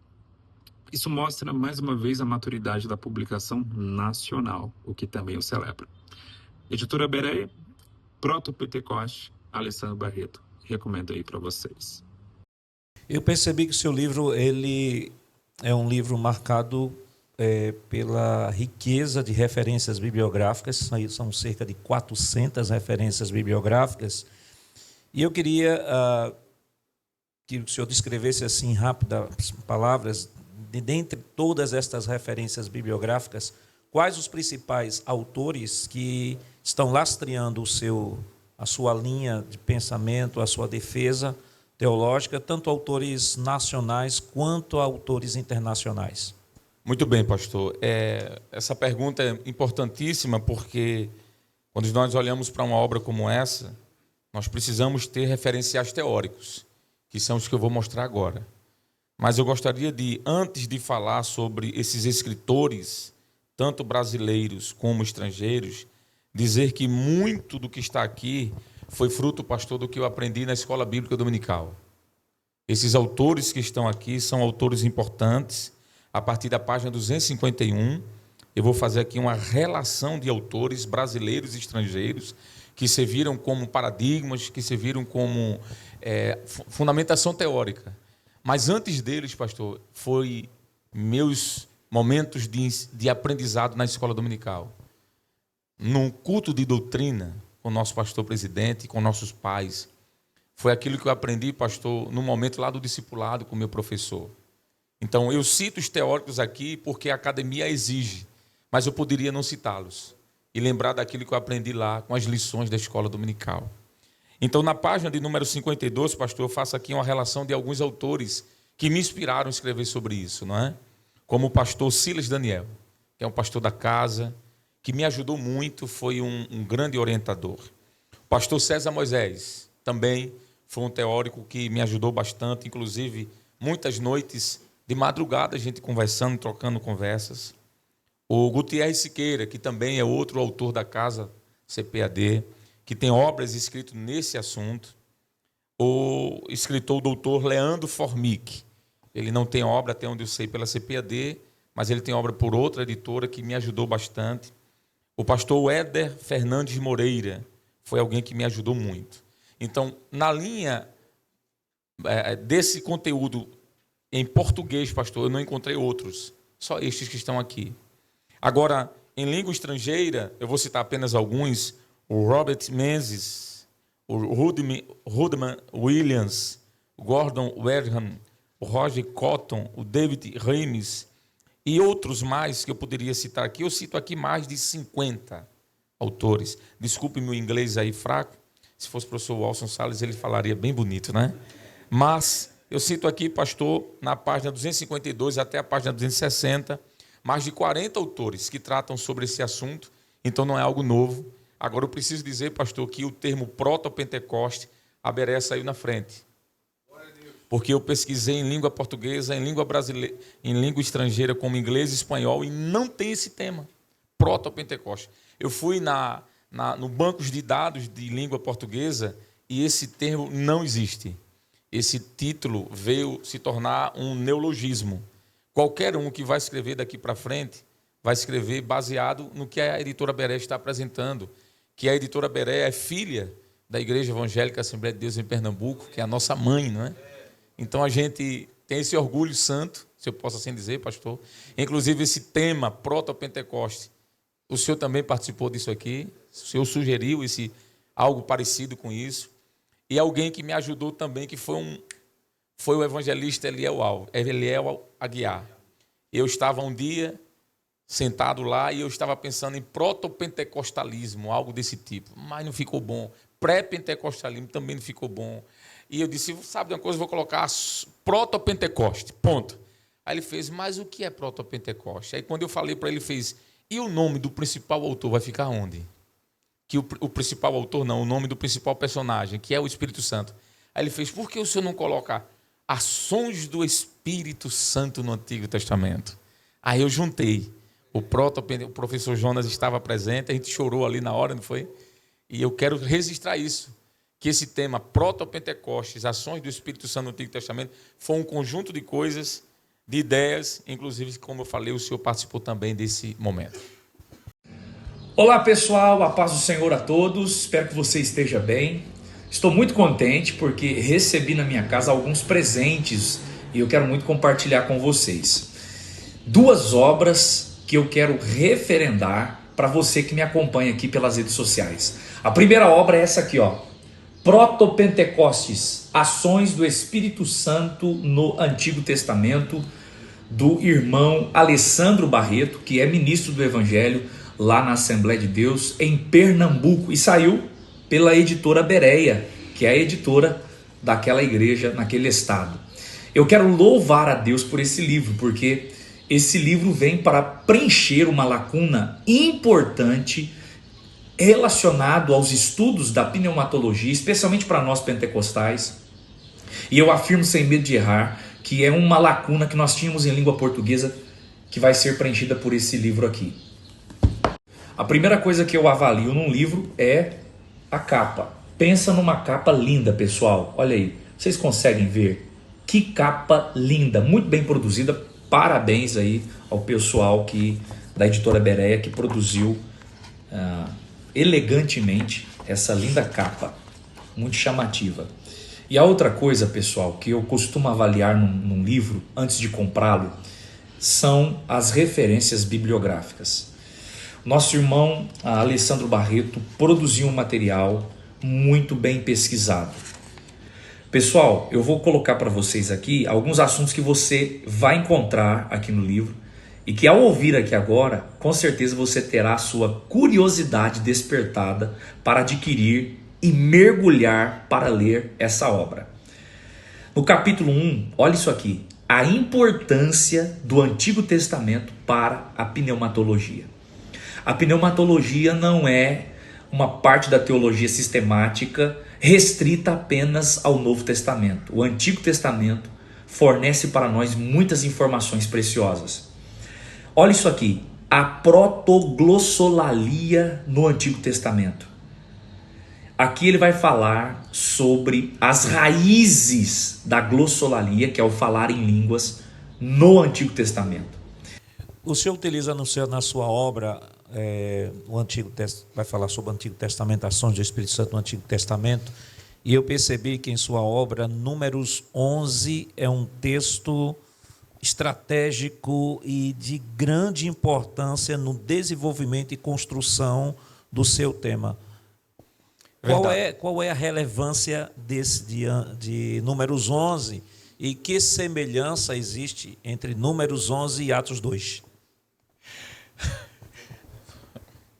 isso mostra mais uma vez a maturidade da publicação nacional, o que também eu celebro. Editora Bereia, Proto-Pentecoste, Alessandro Barreto. Recomendo aí para vocês. Eu percebi que o seu livro ele é um livro marcado pela riqueza de referências bibliográficas. São cerca de 400 referências bibliográficas. E eu queria que o senhor descrevesse assim, rápidas palavras, dentre todas estas referências bibliográficas, quais os principais autores que estão lastreando a sua linha de pensamento, a sua defesa teológica, tanto autores nacionais quanto autores internacionais? Muito bem, pastor. Essa pergunta é importantíssima porque quando nós olhamos para uma obra como essa, nós precisamos ter referenciais teóricos, que são os que eu vou mostrar agora. Mas eu gostaria de, antes de falar sobre esses escritores, tanto brasileiros como estrangeiros, dizer que muito do que está aqui foi fruto, pastor, do que eu aprendi na Escola Bíblica Dominical. Esses autores que estão aqui são autores importantes. A partir da página 251, eu vou fazer aqui uma relação de autores brasileiros e estrangeiros que serviram como paradigmas, que serviram como fundamentação teórica. Mas antes deles, pastor, foi meus momentos de aprendizado na Escola Dominical. Num culto de doutrina, com o nosso pastor presidente, com nossos pais, foi aquilo que eu aprendi, pastor, no momento lá do discipulado com o meu professor. Então, eu cito os teóricos aqui porque a academia exige, mas eu poderia não citá-los e lembrar daquilo que eu aprendi lá com as lições da Escola Dominical. Então, na página de número 52, pastor, eu faço aqui uma relação de alguns autores que me inspiraram a escrever sobre isso, não é? Como o pastor Silas Daniel, que é um pastor da casa, que me ajudou muito, foi um grande orientador. O pastor César Moisés também foi um teórico que me ajudou bastante, inclusive muitas noites de madrugada a gente conversando, trocando conversas. O Gutierrez Siqueira, que também é outro autor da casa CPAD, que tem obras escritas nesse assunto. O escritor, o doutor Leandro Formic, ele não tem obra, até onde eu sei, pela CPAD, mas ele tem obra por outra editora que me ajudou bastante. O pastor Éder Fernandes Moreira foi alguém que me ajudou muito. Então, na linha desse conteúdo em português, pastor, eu não encontrei outros, só estes que estão aqui. Agora, em língua estrangeira, eu vou citar apenas alguns: o Robert Menzies, o Rudman Williams, o Gordon Wenham, o Roger Cotton, o David Rames e outros mais que eu poderia citar aqui. Eu cito aqui mais de 50 autores. Desculpe meu inglês aí fraco. Se fosse o professor Walson Salles, ele falaria bem bonito, né? Mas eu cito aqui, pastor, na página 252 até a página 260, mais de 40 autores que tratam sobre esse assunto, então não é algo novo. Agora eu preciso dizer, pastor, que o termo proto-pentecoste, a Berea saiu na frente. Porque eu pesquisei em língua portuguesa, em língua brasileira, em língua estrangeira, como inglês e espanhol, e não tem esse tema, proto-pentecoste. Eu fui no banco de dados de língua portuguesa e esse termo não existe. Esse título veio se tornar um neologismo. Qualquer um que vai escrever daqui para frente vai escrever baseado no que a editora Berea está apresentando, que a editora Berea é filha da Igreja Evangélica Assembleia de Deus em Pernambuco, que é a nossa mãe, não é? Então a gente tem esse orgulho santo, se eu posso assim dizer, pastor. Inclusive esse tema, proto-pentecoste, o senhor também participou disso aqui, o senhor sugeriu algo parecido com isso. E alguém que me ajudou também, que foi o evangelista Eliel Aguiar. Eu estava um dia sentado lá e eu estava pensando em proto-pentecostalismo, algo desse tipo, mas não ficou bom. Pré-pentecostalismo também não ficou bom. E eu disse, sabe de uma coisa, vou colocar proto-pentecoste, ponto. Aí ele fez, mas o que é proto-pentecoste? Aí quando eu falei para ele, ele fez, e o nome do principal autor vai ficar onde? Que o principal autor não, o nome do principal personagem, que é o Espírito Santo. Aí ele fez, por que o senhor não coloca ações do Espírito Santo no Antigo Testamento? Aí eu juntei. O professor Jonas estava presente, a gente chorou ali na hora, não foi? E eu quero registrar isso, que esse tema, proto-pentecostes, ações do Espírito Santo no Antigo Testamento, foi um conjunto de coisas, de ideias, inclusive, como eu falei, o senhor participou também desse momento. Olá pessoal, a paz do Senhor a todos, espero que você esteja bem. Estou muito contente porque recebi na minha casa alguns presentes e eu quero muito compartilhar com vocês. 2 obras que eu quero referendar para você que me acompanha aqui pelas redes sociais. A primeira obra é essa aqui, ó. Proto-Pentecostes, ações do Espírito Santo no Antigo Testamento, do irmão Alessandro Barreto, que é ministro do Evangelho lá na Assembleia de Deus em Pernambuco, e saiu pela editora Berea, que é a editora daquela igreja naquele estado. Eu quero louvar a Deus por esse livro, porque esse livro vem para preencher uma lacuna importante relacionado aos estudos da pneumatologia, especialmente para nós pentecostais. E eu afirmo sem medo de errar que é uma lacuna que nós tínhamos em língua portuguesa que vai ser preenchida por esse livro aqui. A primeira coisa que eu avalio num livro é a capa. Pensa numa capa linda, pessoal. Olha aí, vocês conseguem ver? Que capa linda, muito bem produzida. Parabéns aí ao pessoal da editora Berea que produziu elegantemente essa linda capa, muito chamativa. E a outra coisa, pessoal, que eu costumo avaliar num livro antes de comprá-lo são as referências bibliográficas. Nosso irmão Alessandro Barreto produziu um material muito bem pesquisado. Pessoal, eu vou colocar para vocês aqui alguns assuntos que você vai encontrar aqui no livro e que ao ouvir aqui agora, com certeza você terá a sua curiosidade despertada para adquirir e mergulhar para ler essa obra. No capítulo 1, olha isso aqui, a importância do Antigo Testamento para a pneumatologia. A pneumatologia não é uma parte da teologia sistemática restrita apenas ao Novo Testamento. O Antigo Testamento fornece para nós muitas informações preciosas. Olha isso aqui, a protoglossolalia no Antigo Testamento. Aqui ele vai falar sobre as raízes da glossolalia, que é o falar em línguas, no Antigo Testamento. O senhor utiliza na sua obra, vai falar sobre o Antigo Testamento, ações do Espírito Santo no Antigo Testamento, e eu percebi que em sua obra, Números 11 é um texto estratégico e de grande importância no desenvolvimento e construção do seu tema. Qual é a relevância de Números 11 e que semelhança existe entre Números 11 e Atos 2?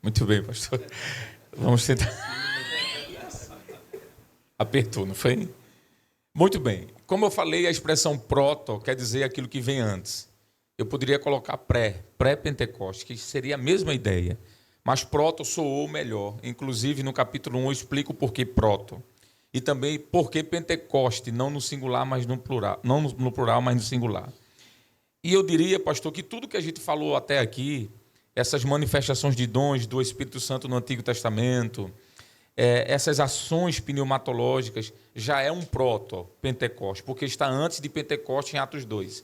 Muito bem, pastor. Vamos tentar. Apertou, não foi? Muito bem. Como eu falei, a expressão proto quer dizer aquilo que vem antes. Eu poderia colocar pré-Pentecoste, que seria a mesma ideia. Mas proto soou melhor. Inclusive, no capítulo 1, eu explico por que proto. E também por que Pentecoste, não no singular, mas no plural. Não no plural, mas no singular. E eu diria, pastor, que tudo que a gente falou até aqui, essas manifestações de dons do Espírito Santo no Antigo Testamento, essas ações pneumatológicas, já é um proto-Pentecoste, porque está antes de Pentecoste em Atos 2.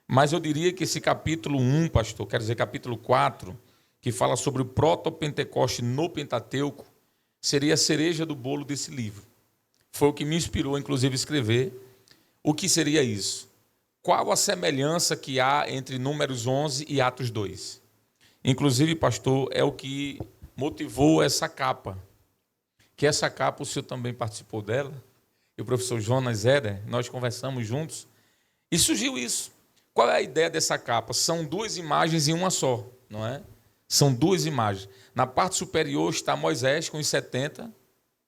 Mas eu diria que esse capítulo 1, pastor, quer dizer capítulo 4, que fala sobre o proto-Pentecoste no Pentateuco, seria a cereja do bolo desse livro. Foi o que me inspirou, inclusive, a escrever. O que seria isso? Qual a semelhança que há entre Números 11 e Atos 2? Inclusive, pastor, é o que motivou essa capa. Que essa capa, o senhor também participou dela, e o professor Jonas Eder, nós conversamos juntos, e surgiu isso. Qual é a ideia dessa capa? São duas imagens em uma só, não é? São duas imagens. Na parte superior está Moisés com os 70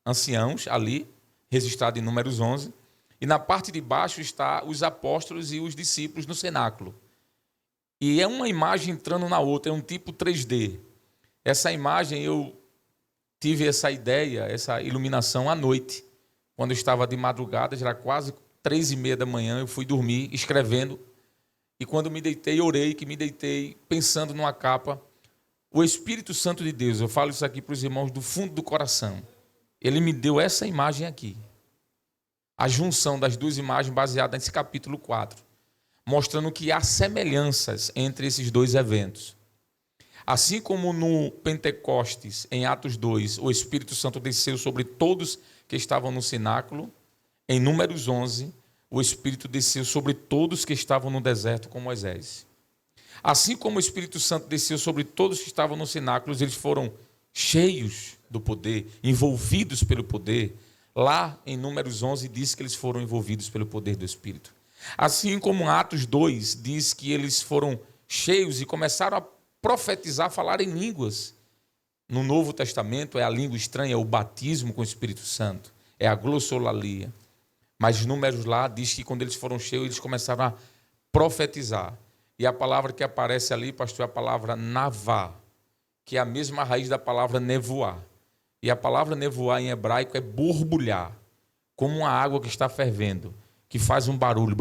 anciãos ali, registrado em Números 11, e na parte de baixo está os apóstolos e os discípulos no cenáculo. E é uma imagem entrando na outra, é um tipo 3D. Essa imagem, eu tive essa ideia, essa iluminação à noite, quando eu estava de madrugada, já era quase 3h30 da manhã, eu fui dormir escrevendo, e quando me deitei, orei, que me deitei pensando numa capa. O Espírito Santo de Deus, eu falo isso aqui para os irmãos do fundo do coração, ele me deu essa imagem aqui. A junção das duas imagens baseada nesse capítulo 4, mostrando que há semelhanças entre esses dois eventos. Assim como no Pentecostes, em Atos 2, o Espírito Santo desceu sobre todos que estavam no cenáculo, em Números 11, o Espírito desceu sobre todos que estavam no deserto com Moisés. Assim como o Espírito Santo desceu sobre todos que estavam no cenáculo, eles foram cheios do poder, envolvidos pelo poder. Lá em Números 11 diz que eles foram envolvidos pelo poder do Espírito. Assim como Atos 2 diz que eles foram cheios e começaram a profetizar, falar em línguas. No Novo Testamento é a língua estranha, é o batismo com o Espírito Santo, é a glossolalia. Mas Números lá diz que quando eles foram cheios, eles começaram a profetizar. E a palavra que aparece ali, pastor, é a palavra navá, que é a mesma raiz da palavra nevoar. E a palavra nevoar em hebraico é borbulhar, como uma água que está fervendo, que faz um barulho.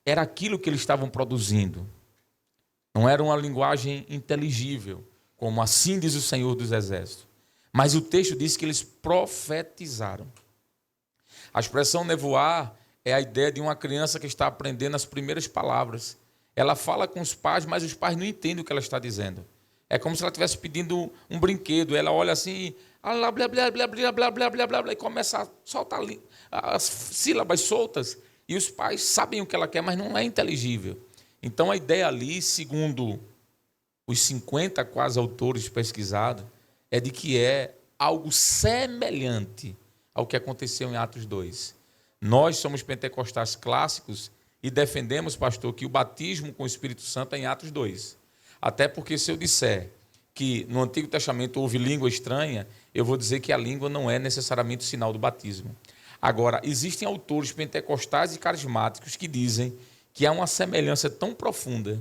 Era aquilo que eles estavam produzindo. Não era uma linguagem inteligível, como assim diz o Senhor dos Exércitos. Mas o texto diz que eles profetizaram. A expressão nevoar é a ideia de uma criança que está aprendendo as primeiras palavras. Ela fala com os pais, mas os pais não entendem o que ela está dizendo. É como se ela estivesse pedindo um brinquedo. Ela olha assim, blá, blá, blá, blá, blá, blá, blá, blá, blá, e começa a soltar as sílabas soltas. E os pais sabem o que ela quer, mas não é inteligível. Então a ideia ali, segundo os 50 quase autores pesquisados, é de que é algo semelhante ao que aconteceu em Atos 2. Nós somos pentecostais clássicos e defendemos, pastor, que o batismo com o Espírito Santo é em Atos 2. Até porque se eu disser que no Antigo Testamento houve língua estranha, eu vou dizer que a língua não é necessariamente o sinal do batismo. Agora, existem autores pentecostais e carismáticos que dizem que há uma semelhança tão profunda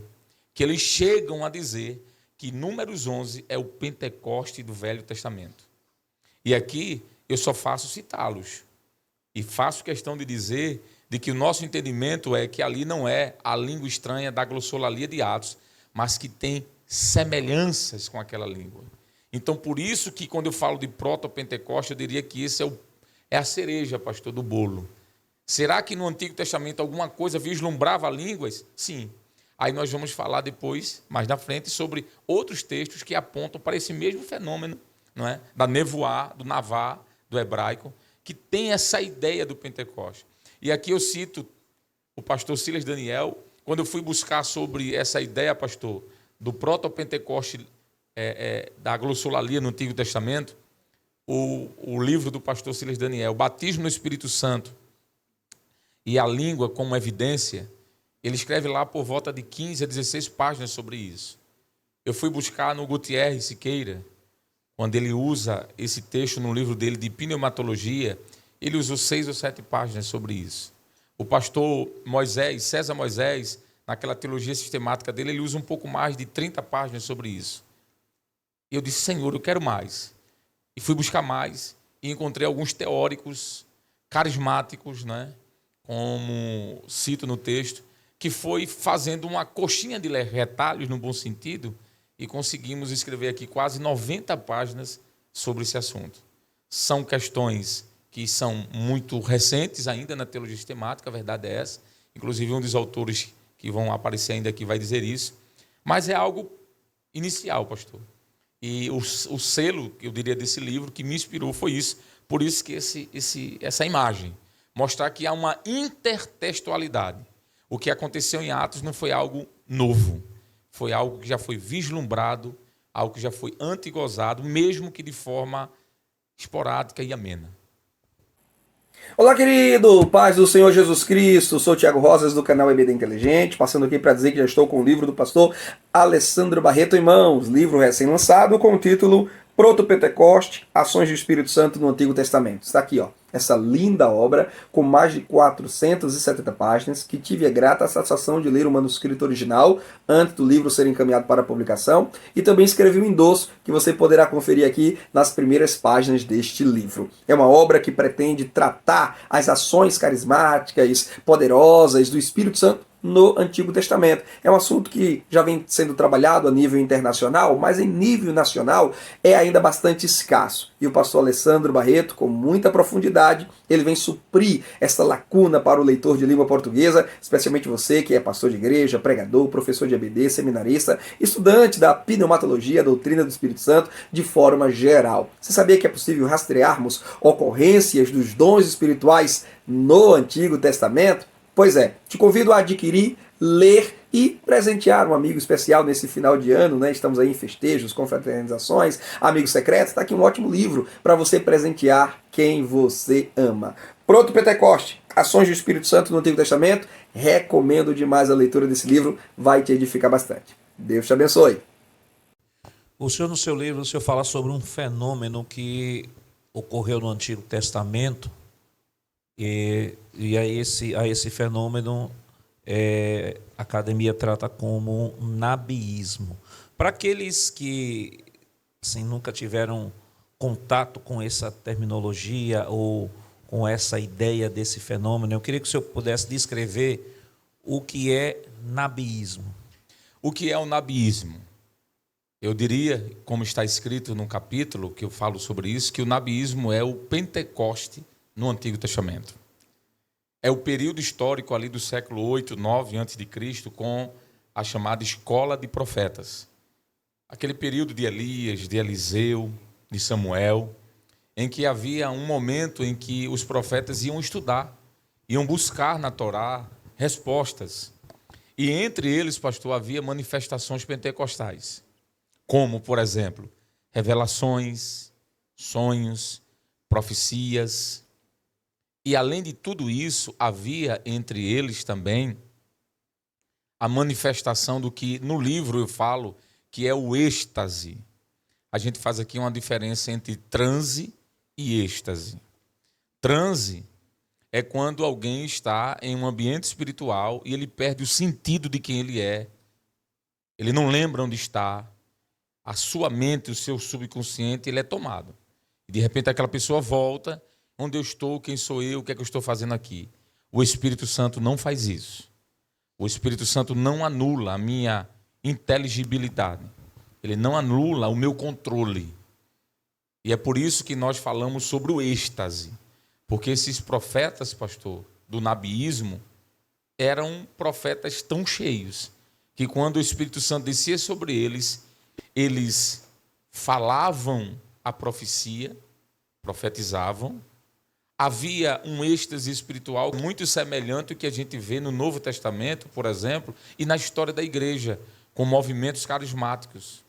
que eles chegam a dizer que Números 11 é o Pentecoste do Velho Testamento. E aqui eu só faço citá-los. E faço questão de dizer de que o nosso entendimento é que ali não é a língua estranha da glossolalia de Atos, mas que tem semelhanças com aquela língua. Então, por isso que quando eu falo de proto-pentecoste, eu diria que esse é a cereja, pastor, do bolo. Será que no Antigo Testamento alguma coisa vislumbrava línguas? Sim. Aí nós vamos falar depois, mais na frente, sobre outros textos que apontam para esse mesmo fenômeno, não é? Da nevoar, do navá, do hebraico, que tem essa ideia do Pentecoste. E aqui eu cito o pastor Silas Daniel. Quando eu fui buscar sobre essa ideia, pastor, do proto-pentecoste da glossolalia no Antigo Testamento, o livro do pastor Silas Daniel, Batismo no Espírito Santo e a língua como evidência, ele escreve lá por volta de 15 a 16 páginas sobre isso. Eu fui buscar no Gutierrez Siqueira, quando ele usa esse texto no livro dele de pneumatologia, ele usou 6 ou 7 páginas sobre isso. O pastor Moisés, César Moisés, naquela teologia sistemática dele, ele usa um pouco mais de 30 páginas sobre isso. E eu disse, Senhor, eu quero mais. E fui buscar mais e encontrei alguns teóricos carismáticos, né, como cito no texto, que foi fazendo uma coxinha de retalhos, no bom sentido, e conseguimos escrever aqui quase 90 páginas sobre esse assunto. São questões que são muito recentes ainda na teologia sistemática, a verdade é essa. Inclusive, um dos autores que vão aparecer ainda aqui vai dizer isso. Mas é algo inicial, pastor. E o selo, eu diria, desse livro que me inspirou foi isso. Por isso que essa imagem, mostrar que há uma intertextualidade. O que aconteceu em Atos não foi algo novo. Foi algo que já foi vislumbrado, algo que já foi antigozado, mesmo que de forma esporádica e amena. Olá, querido! Paz do Senhor Jesus Cristo. Sou o Thiago Rosas, do canal EBD Inteligente, passando aqui para dizer que já estou com o livro do pastor Alessandro Barreto em mãos. Livro recém-lançado com o título Proto-Pentecoste, Ações do Espírito Santo no Antigo Testamento. Está aqui, ó, essa linda obra com mais de 470 páginas, que tive a grata satisfação de ler o manuscrito original antes do livro ser encaminhado para a publicação, e também escrevi um endosso que você poderá conferir aqui nas primeiras páginas deste livro. É uma obra que pretende tratar as ações carismáticas, poderosas do Espírito Santo no Antigo Testamento. É um assunto que já vem sendo trabalhado a nível internacional, mas em nível nacional é ainda bastante escasso. E o pastor Alessandro Barreto, com muita profundidade, ele vem suprir essa lacuna para o leitor de língua portuguesa, especialmente você que é pastor de igreja, pregador, professor de EBD, seminarista, estudante da pneumatologia, a doutrina do Espírito Santo, de forma geral. Você sabia que é possível rastrearmos ocorrências dos dons espirituais no Antigo Testamento? Pois é, te convido a adquirir, ler e presentear um amigo especial nesse final de ano, né? Estamos aí em festejos, confraternizações, amigos secretos. Está aqui um ótimo livro para você presentear quem você ama. Proto-Pentecoste, Ações do Espírito Santo no Antigo Testamento. Recomendo demais a leitura desse livro, vai te edificar bastante. Deus te abençoe. O senhor, no seu livro, o senhor fala sobre um fenômeno que ocorreu no Antigo Testamento, e a esse fenômeno a academia trata como nabiísmo. Para aqueles que assim, nunca tiveram contato com essa terminologia ou com essa ideia desse fenômeno, eu queria que o senhor pudesse descrever o que é nabiísmo. O que é o nabiísmo? Eu diria, como está escrito no capítulo que eu falo sobre isso, que o nabiísmo é o Pentecoste no Antigo Testamento. É o período histórico ali do século 8, 9 a.C., com a chamada Escola de Profetas. Aquele período de Elias, de Eliseu, de Samuel, em que havia um momento em que os profetas iam estudar, iam buscar na Torá respostas. E entre eles, pastor, havia manifestações pentecostais, como, por exemplo, revelações, sonhos, profecias. E, além de tudo isso, havia entre eles também a manifestação do que no livro eu falo, que é o êxtase. A gente faz aqui uma diferença entre transe e êxtase. Transe é quando alguém está em um ambiente espiritual e ele perde o sentido de quem ele é. Ele não lembra onde está. A sua mente, o seu subconsciente, ele é tomado. E, de repente, aquela pessoa volta. Onde eu estou, quem sou eu, o que é que eu estou fazendo aqui? O Espírito Santo não faz isso. O Espírito Santo não anula a minha inteligibilidade. Ele não anula o meu controle. E é por isso que nós falamos sobre o êxtase. Porque esses profetas, pastor, do nabiísmo, eram profetas tão cheios que quando o Espírito Santo descia sobre eles, eles falavam a profecia, profetizavam. Havia um êxtase espiritual muito semelhante ao que a gente vê no Novo Testamento, por exemplo, e na história da igreja, com movimentos carismáticos.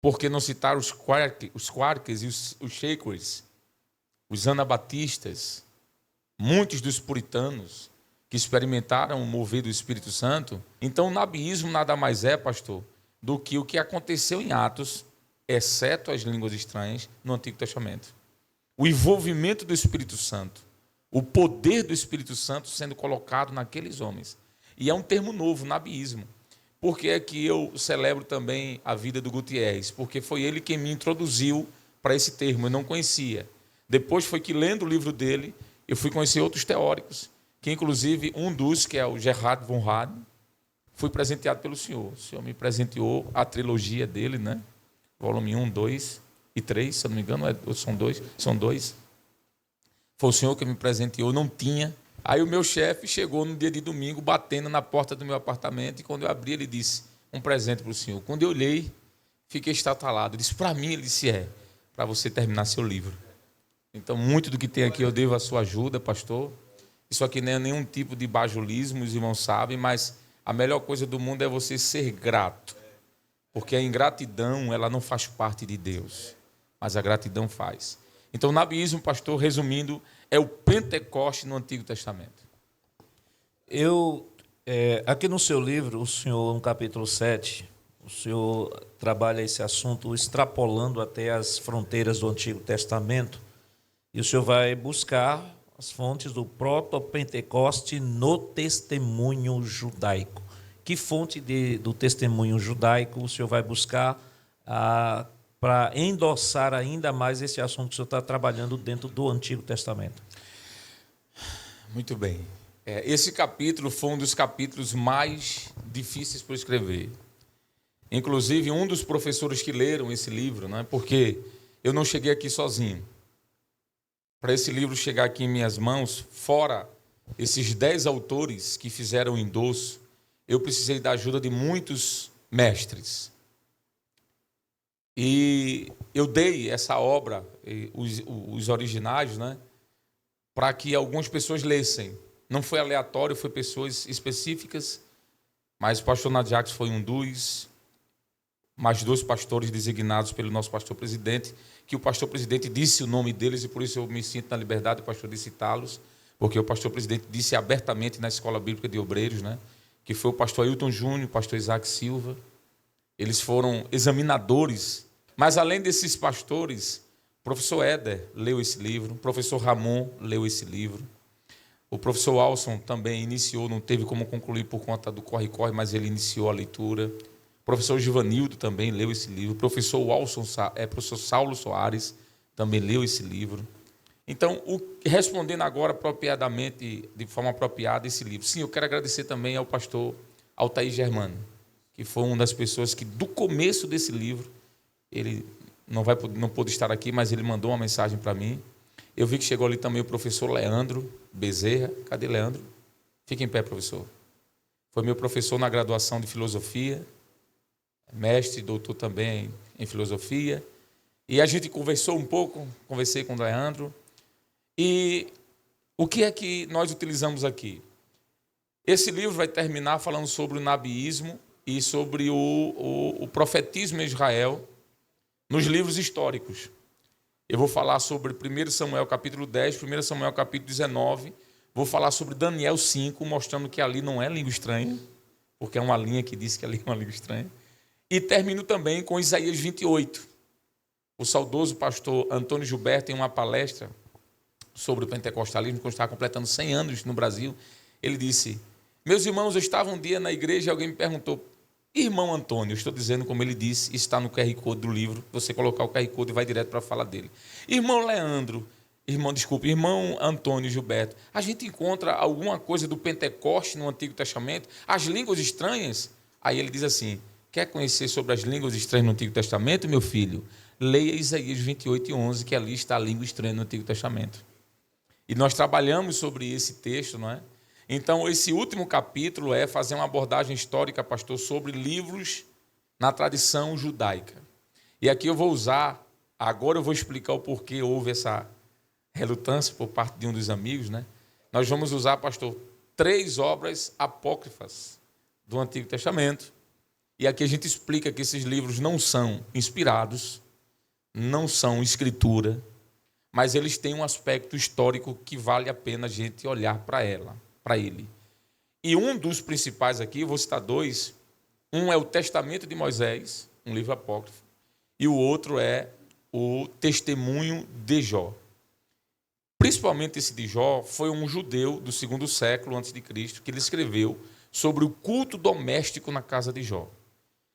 Por que não citar os quarks e os shakers, os anabatistas, muitos dos puritanos que experimentaram o mover do Espírito Santo? Então, o nabiísmo nada mais é, pastor, do que o que aconteceu em Atos exceto as línguas estranhas, no Antigo Testamento. O envolvimento do Espírito Santo, o poder do Espírito Santo sendo colocado naqueles homens. E é um termo novo, nabiísmo. Por que é que eu celebro também a vida do Gutierrez? Porque foi ele quem me introduziu para esse termo, eu não conhecia. Depois foi que, lendo o livro dele, eu fui conhecer outros teóricos, que inclusive um dos, que é o Gerhard von Rad, fui presenteado pelo senhor. O senhor me presenteou a trilogia dele, né? Volume 1, 2 e 3, se eu não me engano, são dois. Foi o senhor que me presenteou, eu não tinha. Aí o meu chefe chegou no dia de domingo, batendo na porta do meu apartamento, e quando eu abri, ele disse, um presente para o senhor. Quando eu olhei, fiquei estatalado. Ele disse, para mim, ele disse, para você terminar seu livro. Então, muito do que tem aqui eu devo a sua ajuda, pastor. Isso aqui não é nenhum tipo de bajulismo, os irmãos sabem, mas a melhor coisa do mundo é você ser grato. Porque a ingratidão, ela não faz parte de Deus, mas a gratidão faz. Então, o nabiísmo, pastor, resumindo, é o Pentecoste no Antigo Testamento. Aqui no seu livro, o senhor, no capítulo 7, o senhor trabalha esse assunto extrapolando até as fronteiras do Antigo Testamento, e o senhor vai buscar as fontes do proto-Pentecoste no testemunho judaico. Que fonte do testemunho judaico o senhor vai buscar para endossar ainda mais esse assunto que o senhor está trabalhando dentro do Antigo Testamento? Muito bem. Esse capítulo foi um dos capítulos mais difíceis para escrever. Inclusive, um dos professores que leram esse livro, né, porque eu não cheguei aqui sozinho. Para esse livro chegar aqui em minhas mãos, fora esses 10 autores que fizeram o endosso, eu precisei da ajuda de muitos mestres. E eu dei essa obra, os originais, né, para que algumas pessoas lessem. Não foi aleatório, foi pessoas específicas, mas o pastor Nadir Jacques foi um dos, mais 2 pastores designados pelo nosso pastor presidente, que o pastor presidente disse o nome deles, e por isso eu me sinto na liberdade, pastor, de citá-los, porque o pastor presidente disse abertamente na Escola Bíblica de Obreiros, né, que foi o pastor Ailton Júnior, o pastor Isaac Silva. Eles foram examinadores, mas além desses pastores, o professor Éder leu esse livro, o professor Ramon leu esse livro, o professor Alson também iniciou, não teve como concluir por conta do corre-corre, mas ele iniciou a leitura. O professor Givanildo também leu esse livro, o professor Saulo Soares também leu esse livro. Então, respondendo agora apropriadamente, de forma apropriada, esse livro. Sim, eu quero agradecer também ao pastor Altair Germano, que foi uma das pessoas que, do começo desse livro, ele não pôde estar aqui, mas ele mandou uma mensagem para mim. Eu vi que chegou ali também o professor Leandro Bezerra. Cadê Leandro? Fica em pé, professor. Foi meu professor na graduação de filosofia, mestre, doutor também em filosofia. E a gente conversou um pouco, conversei com o Leandro. E o que é que nós utilizamos aqui? Esse livro vai terminar falando sobre o nabiísmo e sobre o profetismo em Israel nos livros históricos. Eu vou falar sobre 1 Samuel capítulo 10, 1 Samuel capítulo 19, vou falar sobre Daniel 5, mostrando que ali não é língua estranha, porque é uma linha que diz que ali é uma língua estranha. E termino também com Isaías 28. O saudoso pastor Antônio Gilberto tem uma palestra sobre o pentecostalismo, quando estava completando 100 anos no Brasil. Ele disse, meus irmãos, eu estava um dia na igreja e alguém me perguntou, irmão Antônio, eu estou dizendo como ele disse, está no QR Code do livro, você colocar o QR Code e vai direto para a fala dele. Irmão Antônio Gilberto, a gente encontra alguma coisa do Pentecoste no Antigo Testamento, as línguas estranhas? Aí ele diz assim, quer conhecer sobre as línguas estranhas no Antigo Testamento, meu filho? Leia Isaías 28:11, que ali está a língua estranha no Antigo Testamento. E nós trabalhamos sobre esse texto, não é? Então, esse último capítulo é fazer uma abordagem histórica, pastor, sobre livros na tradição judaica. E aqui eu vou usar, agora eu vou explicar o porquê houve essa relutância por parte de um dos amigos, né? Nós vamos usar, pastor, 3 obras apócrifas do Antigo Testamento. E aqui a gente explica que esses livros não são inspirados, não são escritura, mas eles têm um aspecto histórico que vale a pena a gente olhar para ele. E um dos principais aqui, vou citar 2, um é o Testamento de Moisés, um livro apócrifo, e o outro é o Testemunho de Jó. Principalmente esse de Jó foi um judeu do 2º século a.C., que ele escreveu sobre o culto doméstico na casa de Jó.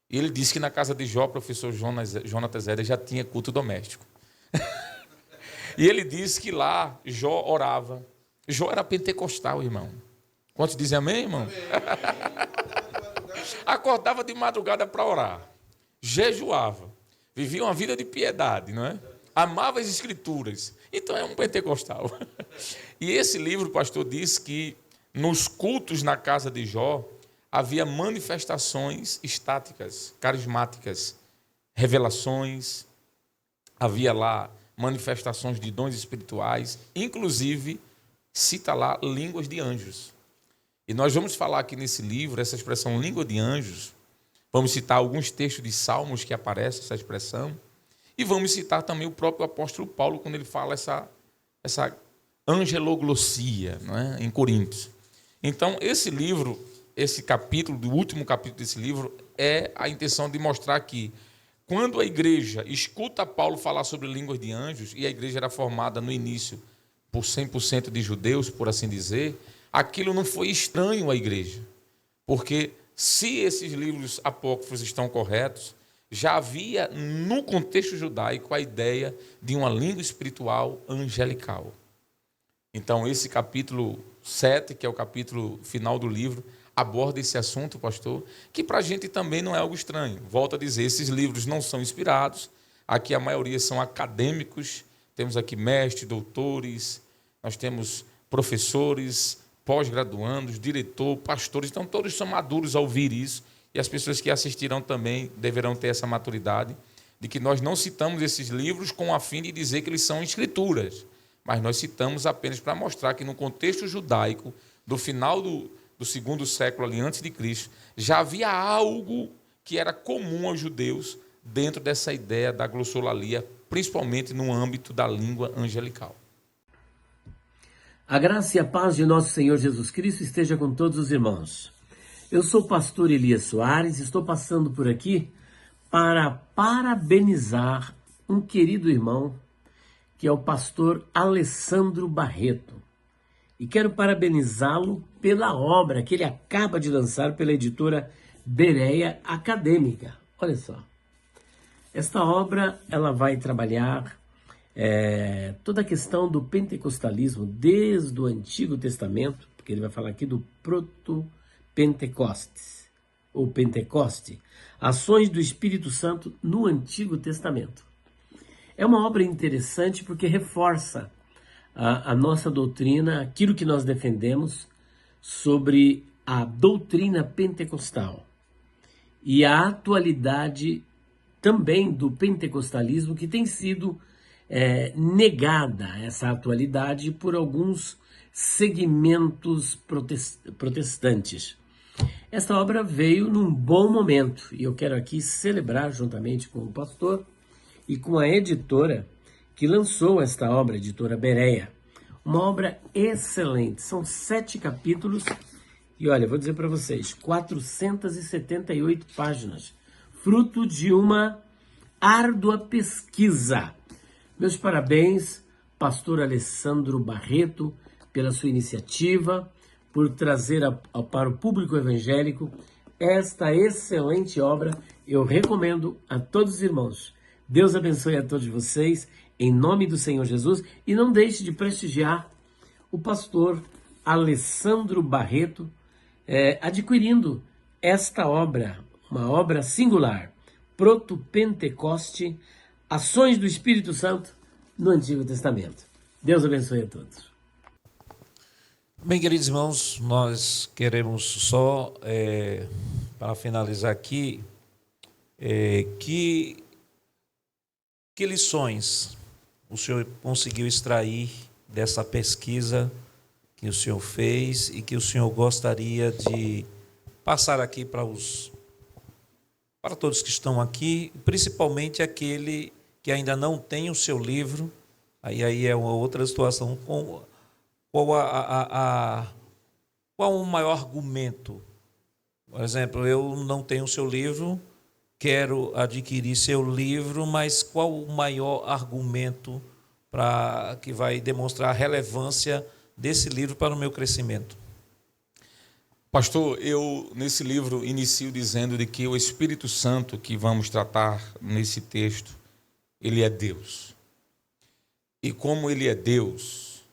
E ele disse que na casa de Jó, o professor Jonatas Eder já tinha culto doméstico. E ele disse que lá Jó orava. Jó era pentecostal, irmão. Quantos dizem amém, irmão? Amém. Acordava de madrugada para orar. Jejuava. Vivia uma vida de piedade, não é? Amava as escrituras. Então é um pentecostal. E esse livro, o pastor, diz que nos cultos na casa de Jó havia manifestações estáticas, carismáticas, revelações, havia lá manifestações de dons espirituais, inclusive cita lá línguas de anjos. E nós vamos falar aqui nesse livro, essa expressão língua de anjos, vamos citar alguns textos de Salmos que aparece essa expressão, e vamos citar também o próprio apóstolo Paulo, quando ele fala essa angeloglossia, não é? Em Coríntios. Então, esse livro, esse capítulo, do último capítulo desse livro, é a intenção de mostrar que, quando a igreja escuta Paulo falar sobre línguas de anjos, e a igreja era formada no início por 100% de judeus, por assim dizer, aquilo não foi estranho à igreja. Porque se esses livros apócrifos estão corretos, já havia no contexto judaico a ideia de uma língua espiritual angelical. Então, esse capítulo 7, que é o capítulo final do livro, aborda esse assunto, pastor, que para a gente também não é algo estranho. Volto a dizer, esses livros não são inspirados, aqui a maioria são acadêmicos, temos aqui mestres, doutores, nós temos professores, pós-graduandos, diretor, pastores, então todos são maduros ao ouvir isso, e as pessoas que assistirão também deverão ter essa maturidade, de que nós não citamos esses livros com a fim de dizer que eles são escrituras, mas nós citamos apenas para mostrar que no contexto judaico, do final do 2º século ali antes de Cristo, já havia algo que era comum aos judeus dentro dessa ideia da glossolalia, principalmente no âmbito da língua angelical. A graça e a paz de nosso Senhor Jesus Cristo esteja com todos os irmãos. Eu sou o pastor Elias Soares, estou passando por aqui para parabenizar um querido irmão, que é o pastor Alessandro Barreto. E quero parabenizá-lo pela obra que ele acaba de lançar pela editora Bereia Acadêmica. Olha só, esta obra ela vai trabalhar toda a questão do pentecostalismo desde o Antigo Testamento, porque ele vai falar aqui do proto-pentecostes, ou Pentecoste, ações do Espírito Santo no Antigo Testamento. É uma obra interessante porque reforça a nossa doutrina, aquilo que nós defendemos sobre a doutrina pentecostal e a atualidade também do pentecostalismo, que tem sido negada essa atualidade por alguns segmentos protestantes. Esta obra veio num bom momento e eu quero aqui celebrar juntamente com o pastor e com a editora que lançou esta obra, a editora Bereia. Uma obra excelente, são 7 capítulos e olha, vou dizer para vocês, 478 páginas, fruto de uma árdua pesquisa. Meus parabéns, pastor Alessandro Barreto, pela sua iniciativa, por trazer para o público evangélico esta excelente obra. Eu recomendo a todos os irmãos. Deus abençoe a todos vocês, em nome do Senhor Jesus, e não deixe de prestigiar o pastor Alessandro Barreto, adquirindo esta obra, uma obra singular, Proto-Pentecoste, ações do Espírito Santo no Antigo Testamento. Deus abençoe a todos. Bem, queridos irmãos, nós queremos só, para finalizar aqui, que lições o senhor conseguiu extrair dessa pesquisa que o senhor fez e que o senhor gostaria de passar aqui para todos que estão aqui, principalmente aquele que ainda não tem o seu livro, aí é uma outra situação. Qual o maior argumento? Por exemplo, eu não tenho o seu livro, quero adquirir seu livro, mas qual o maior argumento que vai demonstrar a relevância desse livro para o meu crescimento? Pastor, eu nesse livro inicio dizendo de que o Espírito Santo que vamos tratar nesse texto, ele é Deus. E como ele é Deus,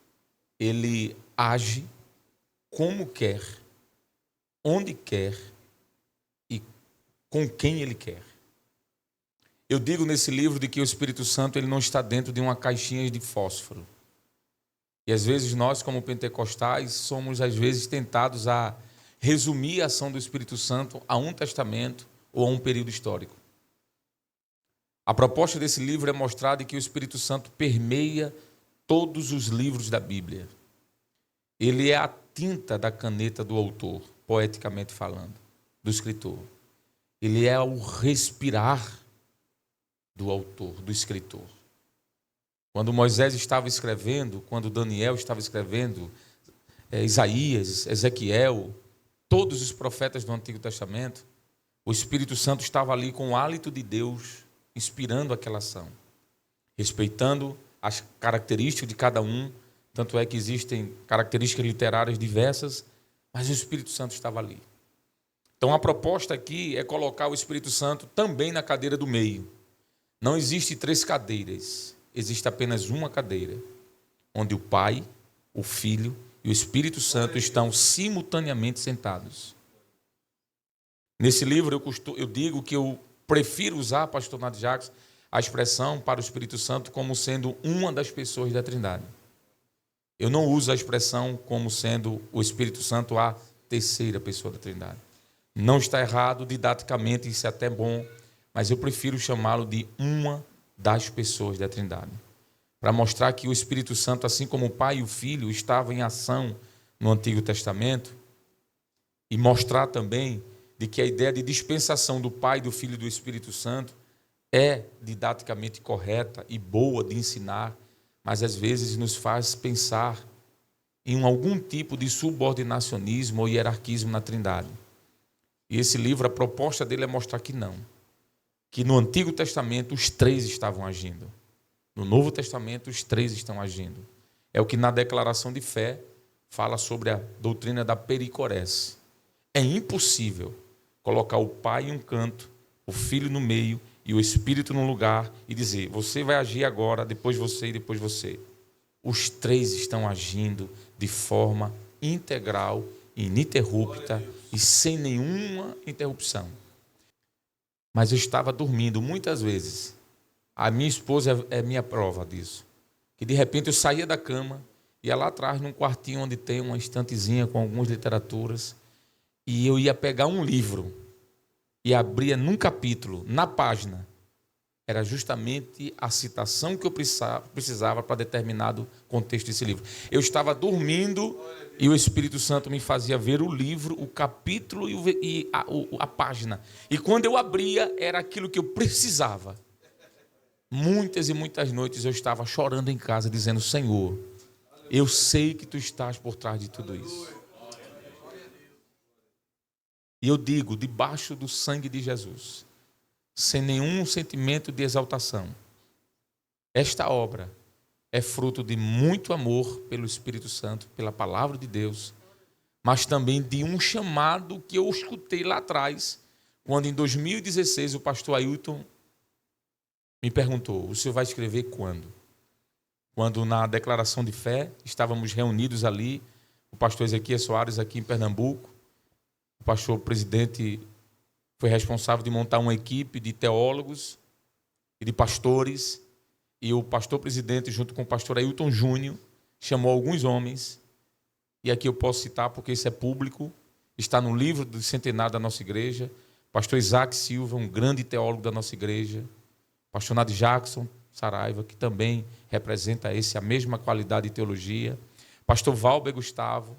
ele age como quer, onde quer e com quem ele quer. Eu digo nesse livro de que o Espírito Santo ele não está dentro de uma caixinha de fósforo. E às vezes nós, como pentecostais, somos às vezes tentados a resumir a ação do Espírito Santo a um testamento ou a um período histórico. A proposta desse livro é mostrar de que o Espírito Santo permeia todos os livros da Bíblia. Ele é a tinta da caneta do autor, poeticamente falando, do escritor. Ele é o respirar do autor, do escritor. Quando Moisés estava escrevendo, quando Daniel estava escrevendo, Isaías, Ezequiel, todos os profetas do Antigo Testamento, o Espírito Santo estava ali com o hálito de Deus, inspirando aquela ação, respeitando as características de cada um, tanto é que existem características literárias diversas, mas o Espírito Santo estava ali. Então a proposta aqui é colocar o Espírito Santo também na cadeira do meio. Não existe 3 cadeiras, existe apenas uma cadeira, onde o Pai, o Filho e o Espírito Santo estão simultaneamente sentados. Nesse livro eu digo que eu prefiro usar, pastor Nadir Jacques, a expressão para o Espírito Santo como sendo uma das pessoas da Trindade. Eu não uso a expressão como sendo o Espírito Santo a terceira pessoa da Trindade. Não está errado, didaticamente isso é até bom, mas eu prefiro chamá-lo de uma das pessoas da Trindade, para mostrar que o Espírito Santo, assim como o Pai e o Filho, estavam em ação no Antigo Testamento, e mostrar também de que a ideia de dispensação do Pai, do Filho e do Espírito Santo é didaticamente correta e boa de ensinar, mas às vezes nos faz pensar em algum tipo de subordinacionismo ou hierarquismo na Trindade. E esse livro, a proposta dele é mostrar que não, que no Antigo Testamento os 3 estavam agindo. No Novo Testamento, os 3 estão agindo. É o que na declaração de fé fala sobre a doutrina da pericorese. É impossível colocar o Pai em um canto, o Filho no meio e o Espírito num lugar e dizer, você vai agir agora, depois você e depois você. Os 3 estão agindo de forma integral, ininterrupta e sem nenhuma interrupção. Mas eu estava dormindo muitas vezes. A minha esposa é minha prova disso. Que de repente eu saía da cama, ia lá atrás num quartinho onde tem uma estantezinha com algumas literaturas, e eu ia pegar um livro e abria num capítulo, na página. Era justamente a citação que eu precisava para determinado contexto desse livro. Eu estava dormindo e o Espírito Santo me fazia ver o livro, o capítulo e a página. E quando eu abria, era aquilo que eu precisava. Muitas e muitas noites eu estava chorando em casa, dizendo, Senhor, eu sei que Tu estás por trás de tudo isso. E eu digo, debaixo do sangue de Jesus, sem nenhum sentimento de exaltação, esta obra é fruto de muito amor pelo Espírito Santo, pela palavra de Deus, mas também de um chamado que eu escutei lá atrás, quando em 2016 o pastor Ailton me perguntou, o senhor vai escrever quando? Quando na declaração de fé, estávamos reunidos ali, o pastor Ezequiel Soares aqui em Pernambuco, o pastor presidente foi responsável de montar uma equipe de teólogos e de pastores, e o pastor presidente, junto com o pastor Ailton Júnior, chamou alguns homens, e aqui eu posso citar porque isso é público, está no livro do centenário da nossa igreja, pastor Isaac Silva, um grande teólogo da nossa igreja, pastor Nadir Jackson Saraiva, que também representa a mesma qualidade de teologia, pastor Valber Gustavo,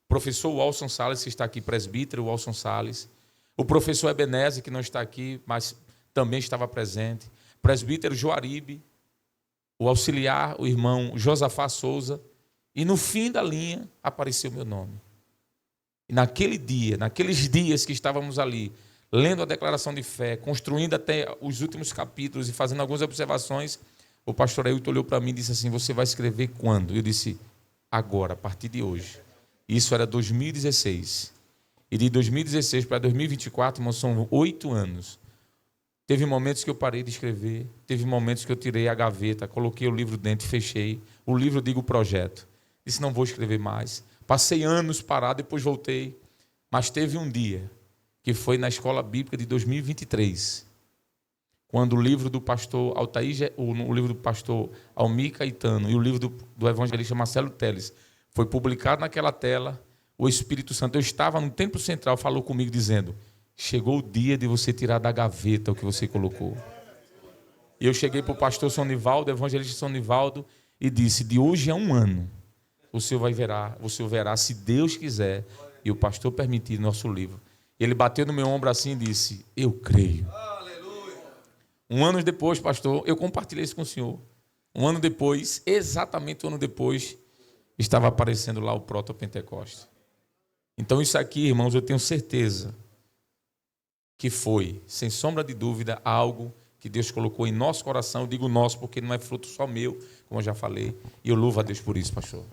professor Walson Salles, que está aqui, presbítero Walson Salles, o professor Ebenezer, que não está aqui, mas também estava presente, presbítero Joaribe, o auxiliar, o irmão Josafá Souza, e no fim da linha apareceu meu nome. E naquele dia, naqueles dias que estávamos ali, lendo a declaração de fé, construindo até os últimos capítulos e fazendo algumas observações, o pastor Ailton olhou para mim e disse assim: você vai escrever quando? Eu disse: agora, a partir de hoje. Isso era 2016. E de 2016 para 2024, irmão, são 8 anos. Teve momentos que eu parei de escrever, teve momentos que eu tirei a gaveta, coloquei o livro dentro e fechei. O livro, digo, o projeto. Disse: não vou escrever mais. Passei anos parado, depois voltei. Mas teve um dia, que foi na escola bíblica de 2023, quando o livro do pastor Altair, o livro do pastor Almir Caetano e o livro do evangelista Marcelo Teles foi publicado naquela tela, o Espírito Santo, eu estava no templo central, falou comigo dizendo: chegou o dia de você tirar da gaveta o que você colocou. E eu cheguei para o pastor Sonivaldo, evangelista Sonivaldo, e disse: de hoje a 1 ano, o senhor verá, se Deus quiser e o pastor permitir, nosso livro. Ele bateu no meu ombro assim e disse: eu creio. Aleluia. 1 ano depois, pastor, eu compartilhei isso com o senhor. 1 ano depois, exatamente 1 ano depois, estava aparecendo lá o Proto-Pentecoste. Então isso aqui, irmãos, eu tenho certeza que foi, sem sombra de dúvida, algo que Deus colocou em nosso coração. Eu digo nosso porque não é fruto só meu, como eu já falei, e eu louvo a Deus por isso, pastor.